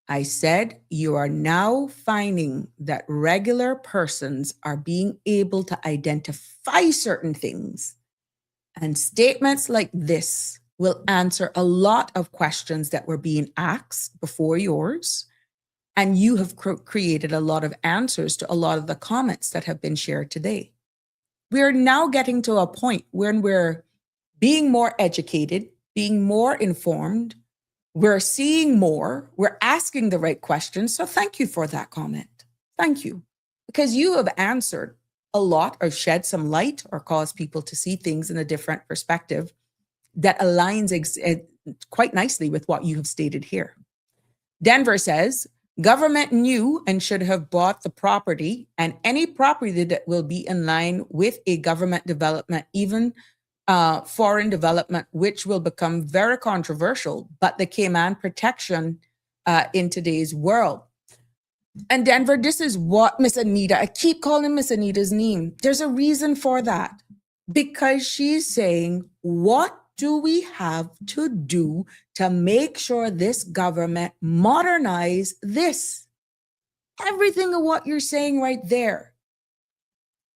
I said you are now finding that regular persons are being able to identify certain things. And statements like this will answer a lot of questions that were being asked before yours. And you have created a lot of answers to a lot of the comments that have been shared today. We're now getting to a point when we're being more educated, being more informed. We're seeing more. We're asking the right questions. So thank you for that comment. Thank you. Because you have answered a lot or shed some light or caused people to see things in a different perspective that aligns quite nicely with what you have stated here. Denver says, government knew and should have bought the property, and any property that will be in line with a government development, even foreign development, which will become very controversial, but the Cayman protection in today's world. And Denver, this is what Miss Anita, I keep calling Miss Anita's name. There's a reason for that. Because she's saying, what do we have to do to make sure this government modernize this? Everything of what you're saying right there.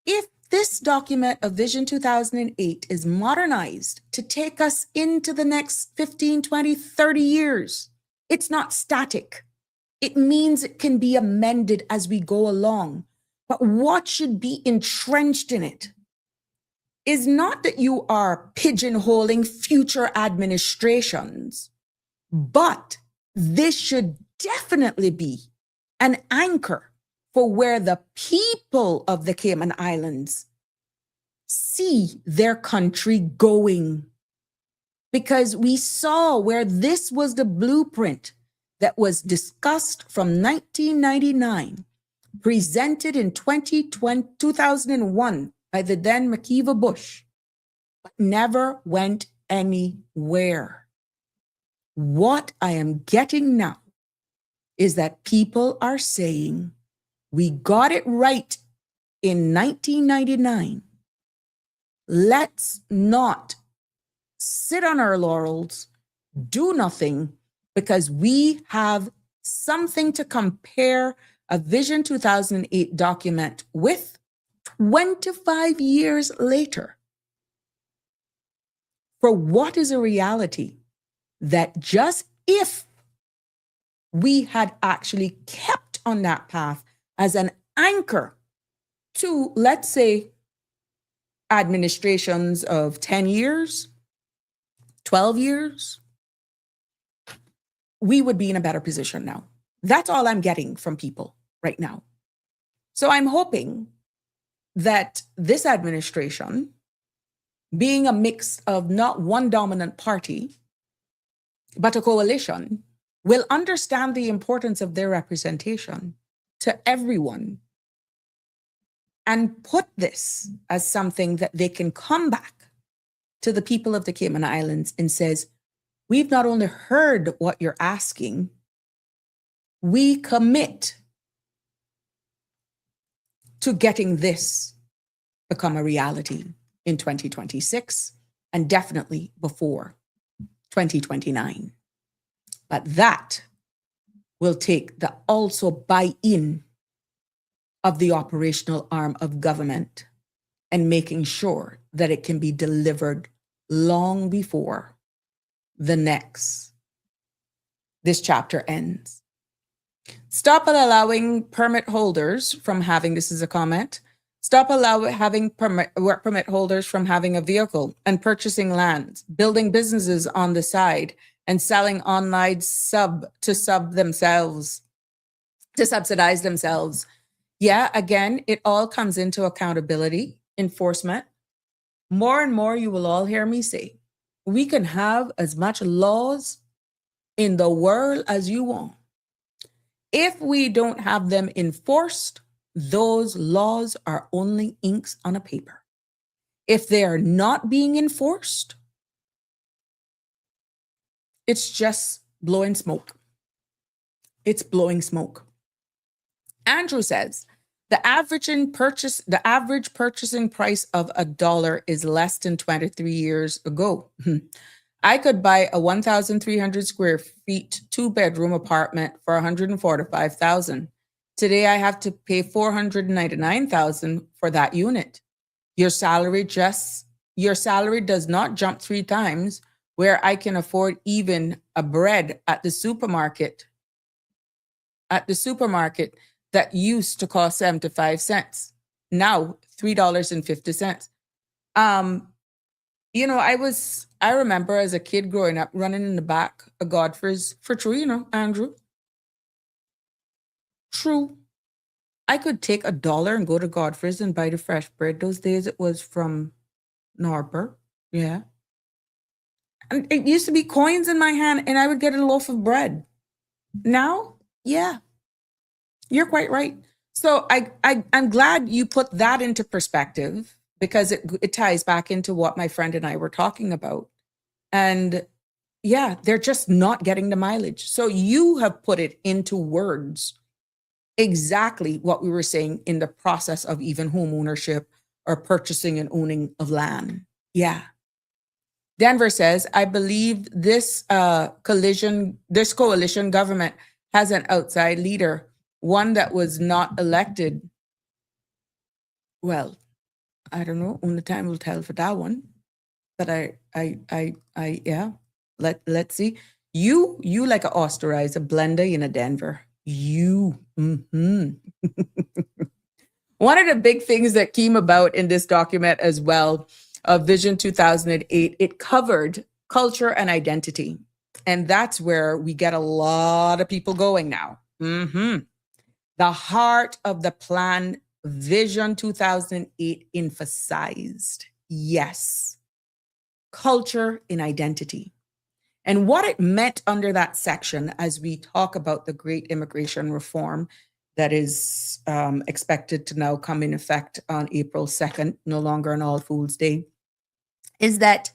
If this document of Vision 2008 is modernized to take us into the next 15, 20, 30 years, it's not static. It means it can be amended as we go along. But what should be entrenched in it is not that you are pigeonholing future administrations, but this should definitely be an anchor for where the people of the Cayman Islands see their country going. Because we saw where this was the blueprint that was discussed from 1999, presented in 2001 by the then McKeever Bush, but never went anywhere. What I am getting now is that people are saying, we got it right in 1999. Let's not sit on our laurels, do nothing, because we have something to compare a Vision 2008 document with 25 years later. For what is a reality that just if we had actually kept on that path as an anchor to, let's say, administrations of 10 years, 12 years, we would be in a better position now. That's all I'm getting from people right now. So I'm hoping that this administration, being a mix of not one dominant party, but a coalition, will understand the importance of their representation to everyone and put this as something that they can come back to the people of the Cayman Islands and says, we've not only heard what you're asking, we commit to getting this become a reality in 2026 and definitely before 2029. But that will take the also buy-in of the operational arm of government and making sure that it can be delivered long before this chapter ends. Stop allowing permit holders from having, this is a comment, stop having work permit holders from having a vehicle and purchasing lands, building businesses on the side, and selling online to subsidize themselves. Yeah, again, it all comes into accountability, enforcement. More and more, you will all hear me say, we can have as much laws in the world as you want. If we don't have them enforced, those laws are only inks on a paper. If they are not being enforced, it's just blowing smoke. It's blowing smoke. Andrew says, the average purchasing price of $1 is less than 23 years ago. I could buy a 1,300 square feet, 2-bedroom apartment for $145,000. Today, I have to pay $499,000 for that unit. Your salary does not jump 3 times, where I can afford even a bread at the supermarket. That used to cost 75 cents. Now, $3.50. I remember as a kid growing up running in the back of Godfrey's for true, Andrew. True. I could take $1 and go to Godfrey's and buy the fresh bread. Those days it was from Norbert. Yeah. And it used to be coins in my hand and I would get a loaf of bread. Now, yeah. You're quite right. So I'm glad you put that into perspective because it ties back into what my friend and I were talking about. And yeah, they're just not getting the mileage. So you have put it into words exactly what we were saying in the process of even home ownership or purchasing and owning of land. Yeah. Denver says, I believe this coalition government has an outside leader, one that was not elected. Well, I don't know. Only time will tell for that one. But yeah. Let's see. You like a austerizer blender in a Denver. You. One of the big things that came about in this document as well of Vision 2008, it covered culture and identity. And that's where we get a lot of people going now. The heart of the plan, Vision 2008 emphasized, yes, culture and identity. And what it meant under that section as we talk about the great immigration reform that is expected to now come in effect on April 2nd, no longer on All Fools Day, is that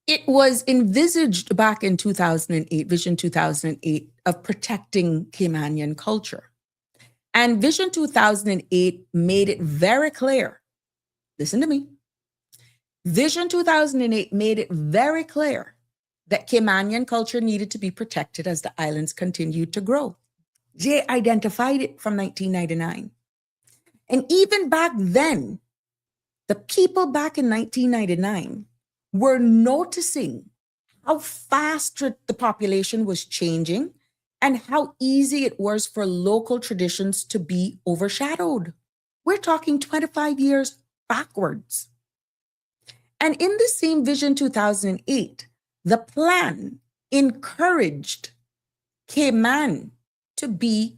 it was envisaged back in 2008, Vision 2008, of protecting Caymanian culture. And Vision 2008 made it very clear, listen to me, Vision 2008 made it very clear that Caymanian culture needed to be protected as the islands continued to grow. They identified it from 1999. And even back then, the people back in 1999 were noticing how fast the population was changing and how easy it was for local traditions to be overshadowed. We're talking 25 years backwards. And in the same Vision 2008, the plan encouraged Cayman to be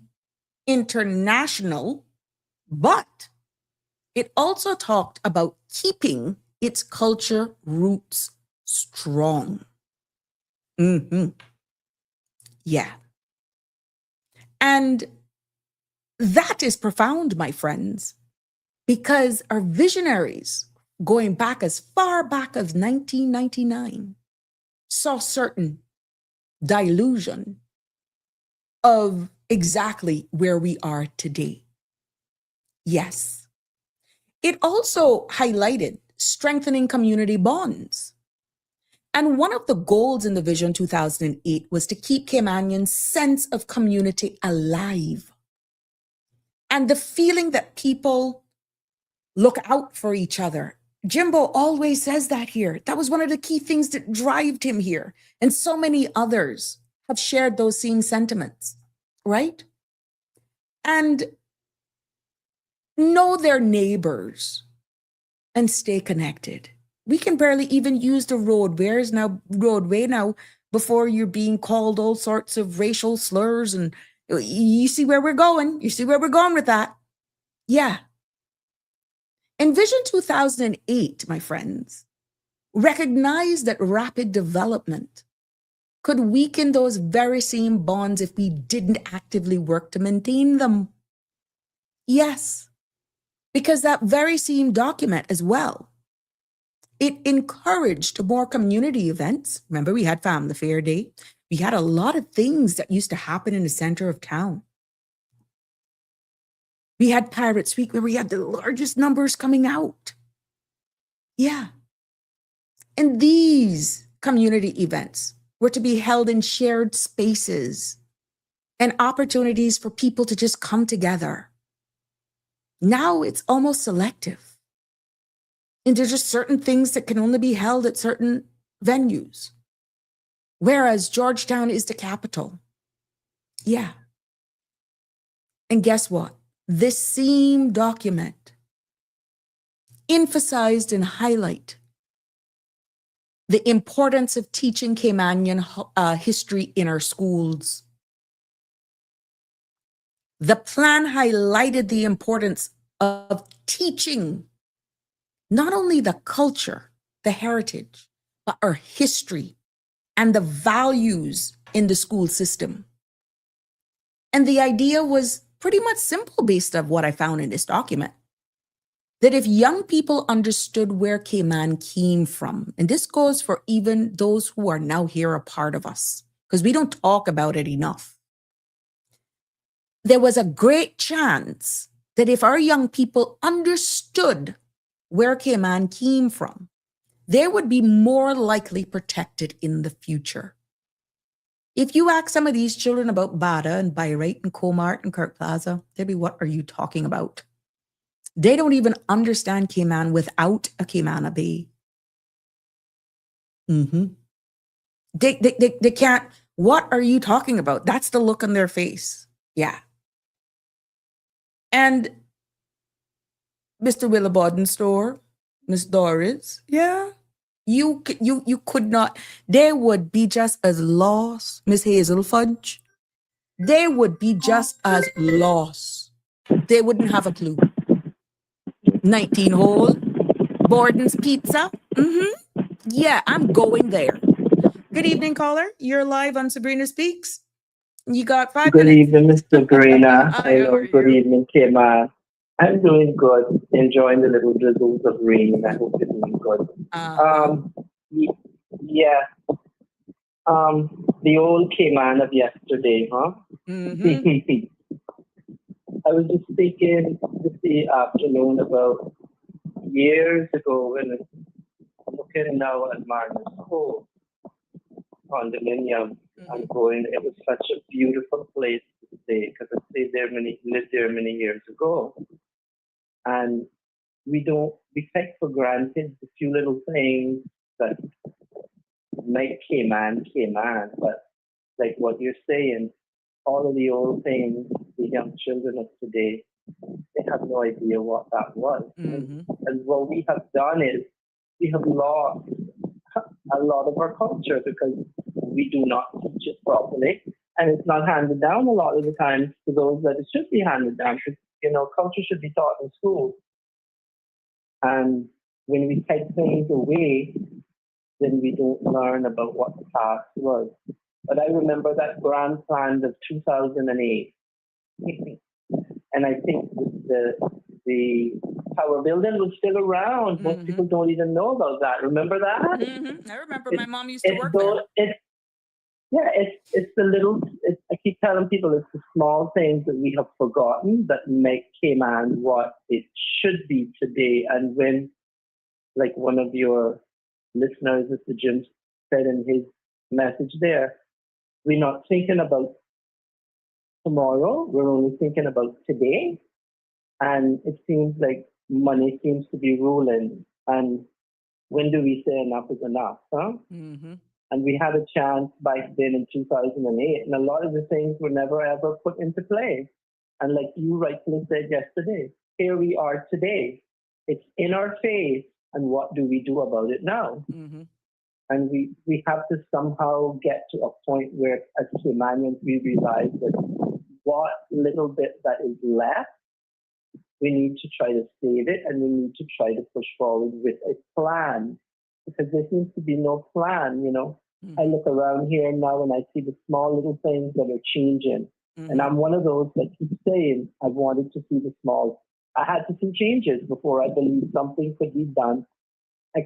international, but it also talked about keeping its culture roots strong. Yeah. And that is profound, my friends, because our visionaries, going back as far back as 1999, saw certain dilution of exactly where we are today. Yes. It also highlighted strengthening community bonds. And one of the goals in the Vision 2008 was to keep Caymanians' sense of community alive. And the feeling that people look out for each other. Jimbo always says that here. That was one of the key things that drove him here. And so many others have shared those same sentiments, right? And know their neighbors and stay connected. We can barely even use the roadway now before you're being called all sorts of racial slurs. And you see where we're going. You see where we're going with that. Yeah. And Vision 2008, my friends, recognized that rapid development could weaken those very same bonds if we didn't actively work to maintain them. Yes, because that very same document as well, it encouraged more community events. Remember, we had Family Fair Day. We had a lot of things that used to happen in the center of town. We had Pirates Week where we had the largest numbers coming out. Yeah. And these community events were to be held in shared spaces and opportunities for people to just come together. Now it's almost selective. And there's just certain things that can only be held at certain venues. Whereas Georgetown is the capital. Yeah. And guess what? This same document emphasized and highlight the importance of teaching Caymanian history in our schools. The plan highlighted the importance of teaching not only the culture, the heritage, but our history and the values in the school system. And the idea was pretty much simple based on what I found in this document. That if young people understood where Cayman came from, and this goes for even those who are now here a part of us, because we don't talk about it enough, there was a great chance that if our young people understood where Cayman came from, they would be more likely protected in the future. If you ask some of these children about Bada and Bayreuth and Comart and Kirk Plaza, they'd be, what are you talking about? They don't even understand Cayman without a Cayman Bay. They can't, what are you talking about? That's the look on their face. Yeah. And Mr. Williborden store, Miss Doris, yeah. You could not, they would be just as lost, Miss Hazel Fudge. They would be just as lost. They wouldn't have a clue. 19 hole, Borden's Pizza. Yeah, I'm going there. Good evening, caller. You're live on Sabrina Speaks. You got 5 Good minutes. evening, Mr. Sabrina. Hi, how are Good you? evening, Cayman. I'm doing good, enjoying the little drizzles of rain. I hope you're doing good. Yeah. The old Cayman of yesterday, huh? I was just thinking this afternoon about years ago when looking now at Martin's Cove condominium. I'm going. It was such a beautiful place to stay because I lived there many years ago, and we take for granted the few little things that make Cayman, but like what you're saying, all of the old things, the young children of today, they have no idea what that was. And what we have done is we have lost a lot of our culture because we do not teach it properly, and it's not handed down a lot of the times to those that it should be handed down. Because, culture should be taught in school. And when we take things away, then we don't learn about what the past was. But I remember that grand plan of 2008. And I think the tower building was still around. Most people don't even know about that. Remember that? I remember my mom used to work there. It's the little, I keep telling people it's the small things that we have forgotten that make Cayman what it should be today. And when, like one of your listeners, Mr. Jim, said in his message there, we're not thinking about tomorrow, we're only thinking about today. And it seems like money seems to be ruling. And when do we say enough is enough, huh? And we had a chance back then in 2008, and a lot of the things were never ever put into play. And like you rightfully said yesterday, here we are today. It's in our face, and what do we do about it now? And we have to somehow get to a point where, as Caymanians, we realize that what little bit that is left, we need to try to save it, and we need to try to push forward with a plan. Because there seems to be no plan, I look around here now and I see the small little things that are changing. And I'm one of those that keep saying I wanted to see I had to see changes before I believed something could be done. I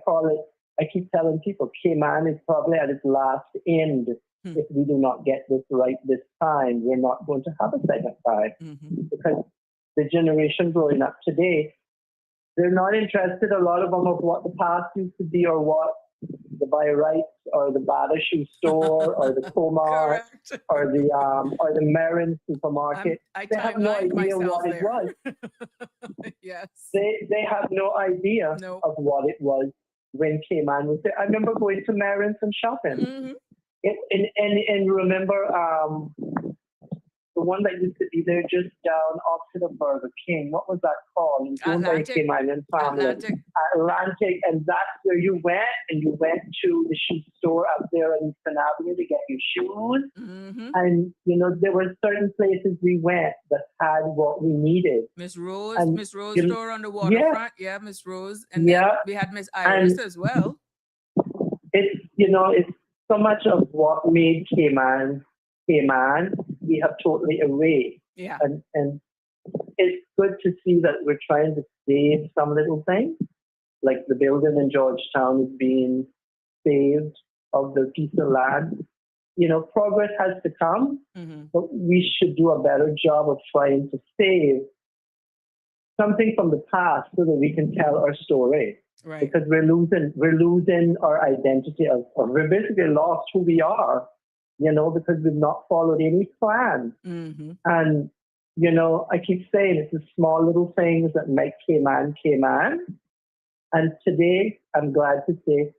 keep telling people, Cayman is probably at its last end. If we do not get this right this time, we're not going to have a second time. Because the generation growing up today, they're not interested, a lot of them, of what the past used to be or what the Bayreuth or the Bada shoe store or the Comart or the Marin supermarket. They have no idea what it was. Yes. They have no idea of what it was when Cayman was there. I remember going to Marin's and shopping. And remember the one that used to be there just down opposite of Burger King. What was that called? It was owned by Cayman family. Atlantic. And that's where you went, and you went to the shoe store up there on Eastern Avenue to get your shoes. And, there were certain places we went that had what we needed. Miss Rose store on the waterfront. Yeah, Miss Rose. And then we had Miss Iris as well. It's so much of what made Cayman, we have totally erased. Yeah. And it's good to see that we're trying to save some little things, like the building in Georgetown is being saved of the piece of land. progress has to come, Mm-hmm. but we should do a better job of trying to save something from the past so that we can tell our story. Right. Because we're losing our identity, or we're basically lost who we are, because we've not followed any plan. Mm-hmm. And, I keep saying it's the small little things that make Cayman Cayman. And today, I'm glad to say,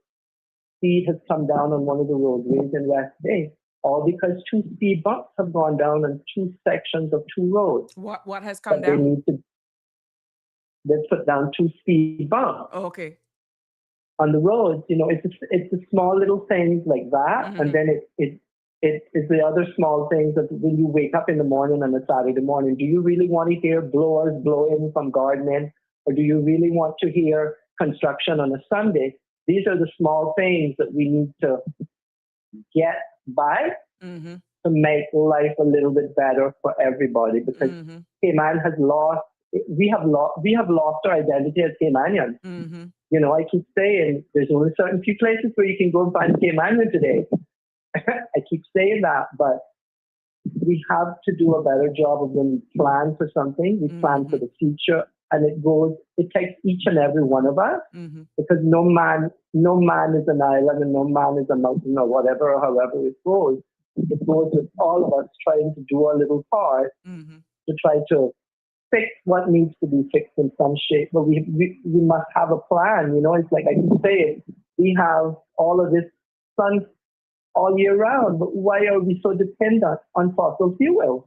speed has come down on one of the roadways in West Bay, all because 2 speed bumps have gone down on 2 sections of 2 roads. What has come But they down? need to, they put down 2 speed bumps Oh, okay. on the roads. It's the small little things like that, Mm-hmm. and then it's the other small things that when you wake up in the morning on a Saturday morning, do you really want to hear blowers blowing from gardening, or do you really want to hear construction on a Sunday? These are the small things that we need to get by Mm-hmm. to make life a little bit better for everybody. Because Mm-hmm. Cayman has lost, we have lost our identity as Caymanians. Mm-hmm. I keep saying there's only certain few places where you can go and find Caymanian today. I keep saying that, but we have to do a better job of when we plan for something, we plan for the future, and it takes each and every one of us, Mm-hmm. because no man is an island and no man is a mountain, or whatever, or however it goes. It goes with all of us trying to do our little part Mm-hmm. to try to fix what needs to be fixed in some shape. But we must have a plan. It's like I keep saying, we have all of this sun all year round, but why are we so dependent on fossil fuel?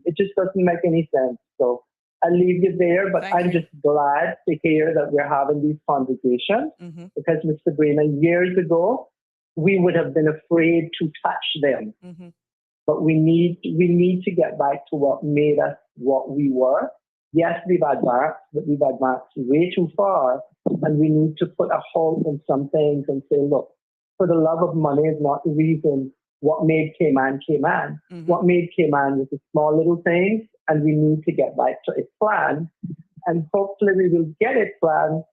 It just doesn't make any sense. So I'll leave you there, but Thank I'm you. just glad to hear that we're having these conversations, Mm-hmm. because, Ms. Sabrina, years ago, we would have been afraid to touch them. Mm-hmm. But we need to get back to what made us what we were. Yes, we've advanced, but we've advanced way too far, and we need to put a halt on some things and say, look, for the love of money is not the reason what made Cayman Cayman. Mm-hmm. What made Cayman was the small little things, and we need to get back to its plan. And hopefully we will get it planned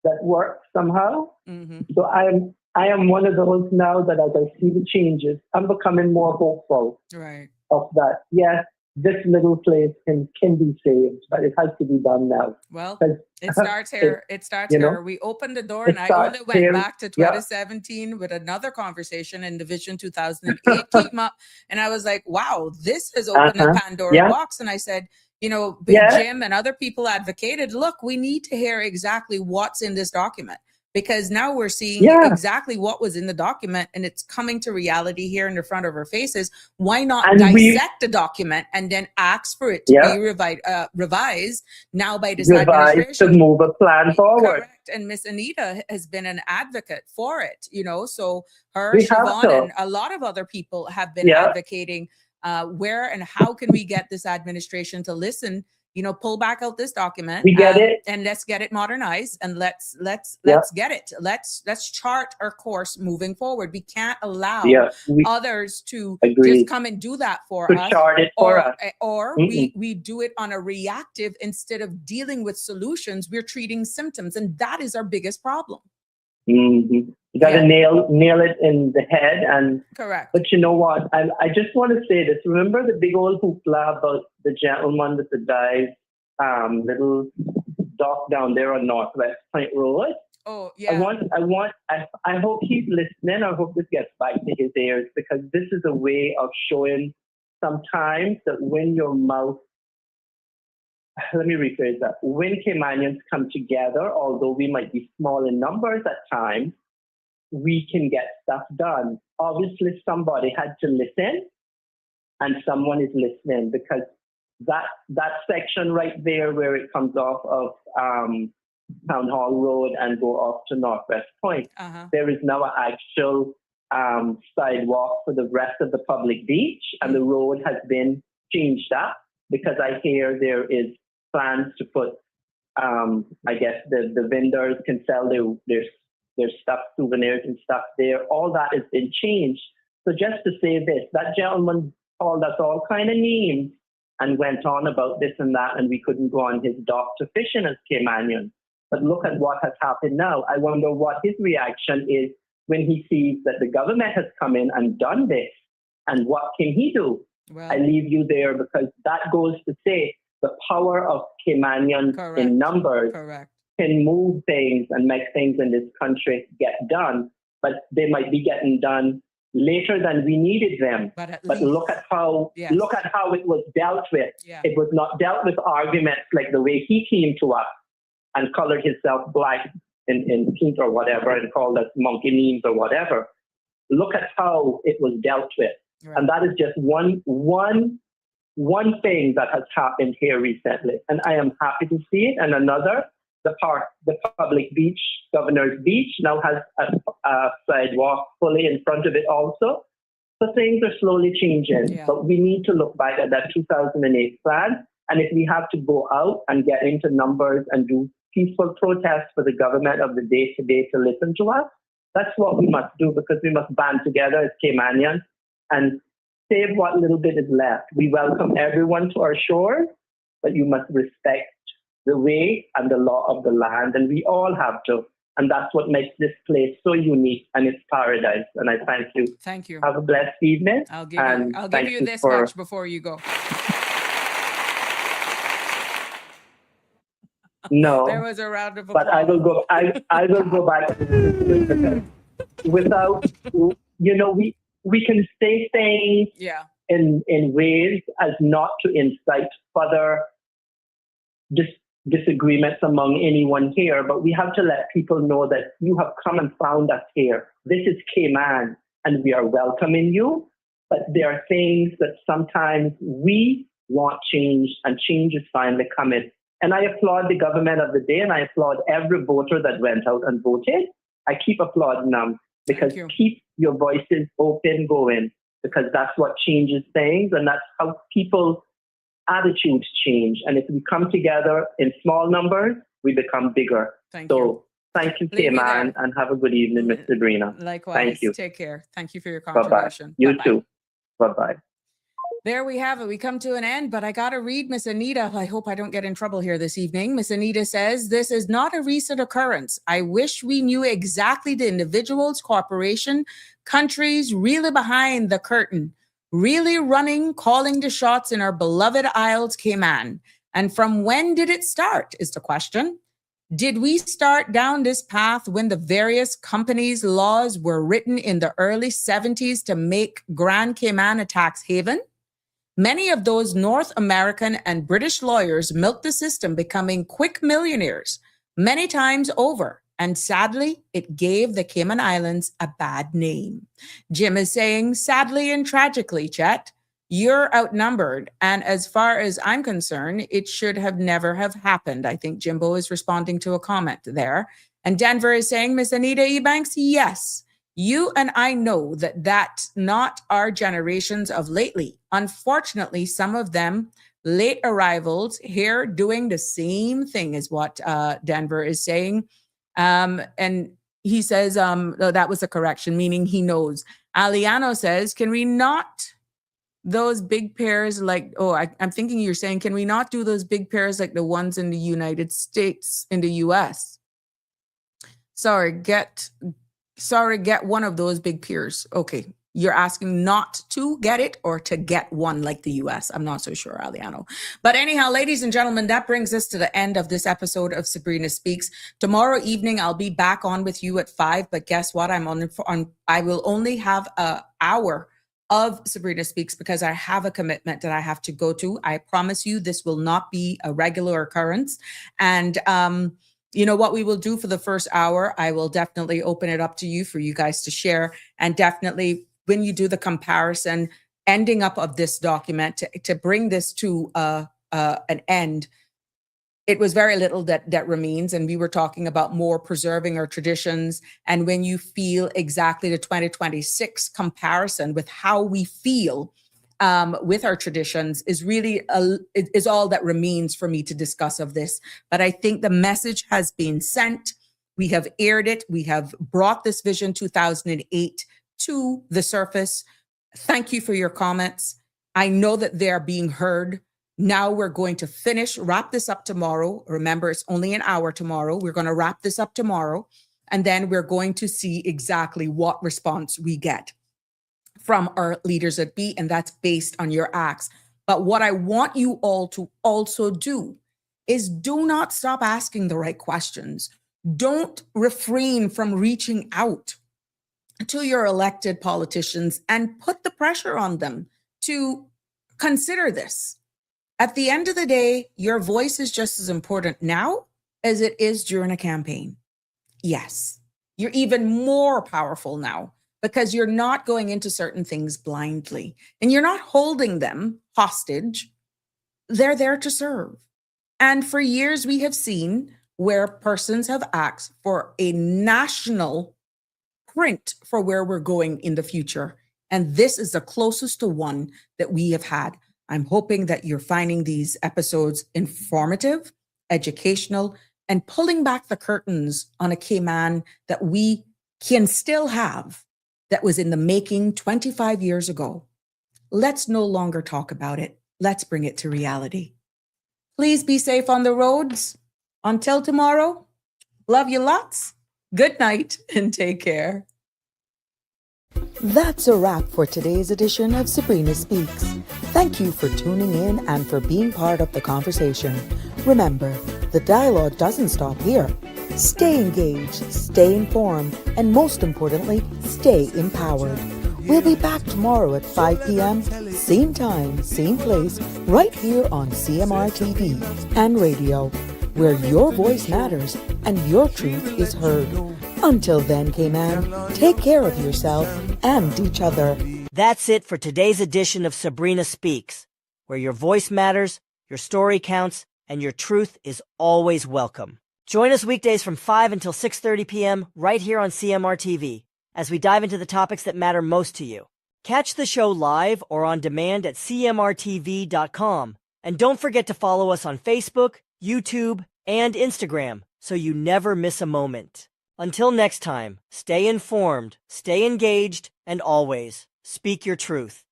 that works somehow. Mm-hmm. So I am one of those now that as I see the changes, I'm becoming more hopeful Right. of that. Yes, this little place can be saved, but it has to be done now. Well, 'Cause it starts here. It starts you know, here. We opened the door, it and I starts only went here. back to Yeah. 2017 with another conversation in the Vision 2008 came up, and I was like, "Wow, this has opened a Pandora Yeah. box." And I said, Big Yeah. Jim and other people advocated, look, we need to hear exactly what's in this document, because now we're seeing Yeah. exactly what was in the document, and it's coming to reality here in the front of our faces. Why not And dissect the document and then ask for it to Yeah. be revised now by this Revised to administration? move a plan forward. Correct. And Miss Anita has been an advocate for it, so her, We have Siobhan, to. and a lot of other people have been Yeah. advocating where and how can we get this administration to listen, pull back out this document. We get it. And let's get it modernized, and let's Yeah. get it. Let's chart our course moving forward. We can't allow Yeah. We others to agree. just come and do that for To us, chart it for us. or Mm-mm. we do it on a reactive instead of dealing with solutions. We're treating symptoms, and that is our biggest problem. Mm-hmm. You got to Yeah. nail it in the head. And Correct. but you know what? I just want to say this. Remember the big old hoopla about the gentleman with the dive little dock down there on Northwest Point Road? Oh, yeah. I hope he's listening. I hope this gets back to his ears, because this is a way of showing sometimes that when your mouth, let me rephrase that. When Caymanians come together, although we might be small in numbers at times, we can get stuff done. Obviously, somebody had to listen, and someone is listening, because that section right there where it comes off of Town Hall Road and go off to Northwest Point, there is now an actual sidewalk for the rest of the public beach, and the road has been changed up, because I hear there is plans to put, I guess the vendors can sell their stuff, souvenirs and stuff there. All that has been changed. So just to say this, that gentleman called us all kind of names and went on about this and that, and we couldn't go on his dock to fishing as Caymanians. But look at what has happened now. I wonder what his reaction is when he sees that the government has come in and done this. And what can he do? Well, I leave you there because that goes to say the power of Caymanians correct. in numbers Correct. can move things and make things in this country get done, but they might be getting done later than we needed them. But at But least, look at how yes. look at how it was dealt with. Yeah. It was not dealt with arguments like the way he came to us and colored himself black in paint or whatever and called us monkey memes or whatever. Look at how it was dealt with. Right. And that is just one thing that has happened here recently. And I am happy to see it. And another, the public beach, Governor's Beach, now has a sidewalk fully in front of it also. So things are slowly changing. Yeah. But we need to look back at that 2008 plan. And if we have to go out and get into numbers and do peaceful protests for the government of the day today to listen to us, that's what we must do, because we must band together as Caymanians and save what little bit is left. We welcome everyone to our shores, but you must respect the way and the law of the land, and we all have to. And that's what makes this place so unique, and it's paradise. And I thank you. Thank you. Have a blessed evening. I'll give you this much before you go. No, There was a round of applause. but I will go. I will go back without. We can say things Yeah. in ways as not to incite further disagreements among anyone here, but we have to let people know that you have come and found us here. This is Cayman, and we are welcoming you. But there are things that sometimes we want changed, and change is finally coming. And I applaud the government of the day, and I applaud every voter that went out and voted. I keep applauding them because keep your voices open going, because that's what changes things, and that's how people's attitudes change. And if we come together in small numbers, we become bigger. Thank you. Thank you, Cayman, and have a good evening, Ms. Sabrina. Likewise. Thank you. Take care. Thank you for your Bye-bye. contribution. You Bye-bye. too. Bye-bye. There we have it. We come to an end, but I got to read Miss Anita. I hope I don't get in trouble here this evening. Miss Anita says, this is not a recent occurrence. I wish we knew exactly the individuals, corporation, countries really behind the curtain, really running, calling the shots in our beloved Isles, Cayman. And from when did it start is the question. Did we start down this path when the various companies' laws were written in the early 70s to make Grand Cayman a tax haven? Many of those North American and British lawyers milked the system, becoming quick millionaires many times over. And sadly, it gave the Cayman Islands a bad name. Jim is saying, sadly and tragically, Chet, you're outnumbered. And as far as I'm concerned, it should have never have happened. I think Jimbo is responding to a comment there. And Denver is saying, Miss Anita Ebanks, yes. You and I know that that's not our generations of lately. Unfortunately, some of them late arrivals here doing the same thing is what Denver is saying. And he says, that was a correction, meaning he knows. Aliano says, can we not those big pairs like, I'm thinking you're saying, can we not do those big pairs like the ones in the United States, in the US? Sorry, get one of those big piers. Okay. You're asking not to get it or to get one like the US. I'm not so sure, Aliano. But anyhow, ladies and gentlemen, that brings us to the end of this episode of Sabrina Speaks. Tomorrow evening, I'll be back on with you at 5. But guess what? I will only have an hour of Sabrina Speaks because I have a commitment that I have to go to. I promise you this will not be a regular occurrence. And, you know what we will do for the first hour? I will definitely open it up to you for you guys to share. And definitely when you do the comparison, ending up of this document to bring this to an end, it was very little that remains. And we were talking about more preserving our traditions. And when you feel exactly the 2026 comparison with how we feel with our traditions is really is all that remains for me to discuss of this. But I think the message has been sent. We have aired it. We have brought this Vision 2008 to the surface. Thank you for your comments. I know that they're being heard. Now we're going to wrap this up tomorrow. Remember, it's only an hour tomorrow. We're going to wrap this up tomorrow. And then we're going to see exactly what response we get. from our leaders at be, and that's based on your acts. But what I want you all to also do is do not stop asking the right questions. Don't refrain from reaching out to your elected politicians and put the pressure on them to consider this. At the end of the day, your voice is just as important now as it is during a campaign. Yes, you're even more powerful now because you're not going into certain things blindly and you're not holding them hostage. They're there to serve. And for years, we have seen where persons have asked for a national print for where we're going in the future. And this is the closest to one that we have had. I'm hoping that you're finding these episodes informative, educational, and pulling back the curtains on a Cayman that we can still have that was in the making 25 years ago. Let's no longer talk about it. Let's bring it to reality. Please be safe on the roads. Until tomorrow, love you lots. Good night and take care. That's a wrap for today's edition of Sabrina Speaks. Thank you for tuning in and for being part of the conversation. Remember, the dialogue doesn't stop here. Stay engaged, stay informed, and most importantly, stay empowered. We'll be back tomorrow at 5 p.m., same time, same place, right here on CMR TV and radio, where your voice matters and your truth is heard. Until then, Cayman, take care of yourself and each other. That's it for today's edition of Sabrina Speaks, where your voice matters, your story counts, and your truth is always welcome. Join us weekdays from 5 until 6:30 p.m. right here on CMR TV as we dive into the topics that matter most to you. Catch the show live or on demand at cmrtv.com. And don't forget to follow us on Facebook, YouTube, and Instagram so you never miss a moment. Until next time, stay informed, stay engaged, and always speak your truth.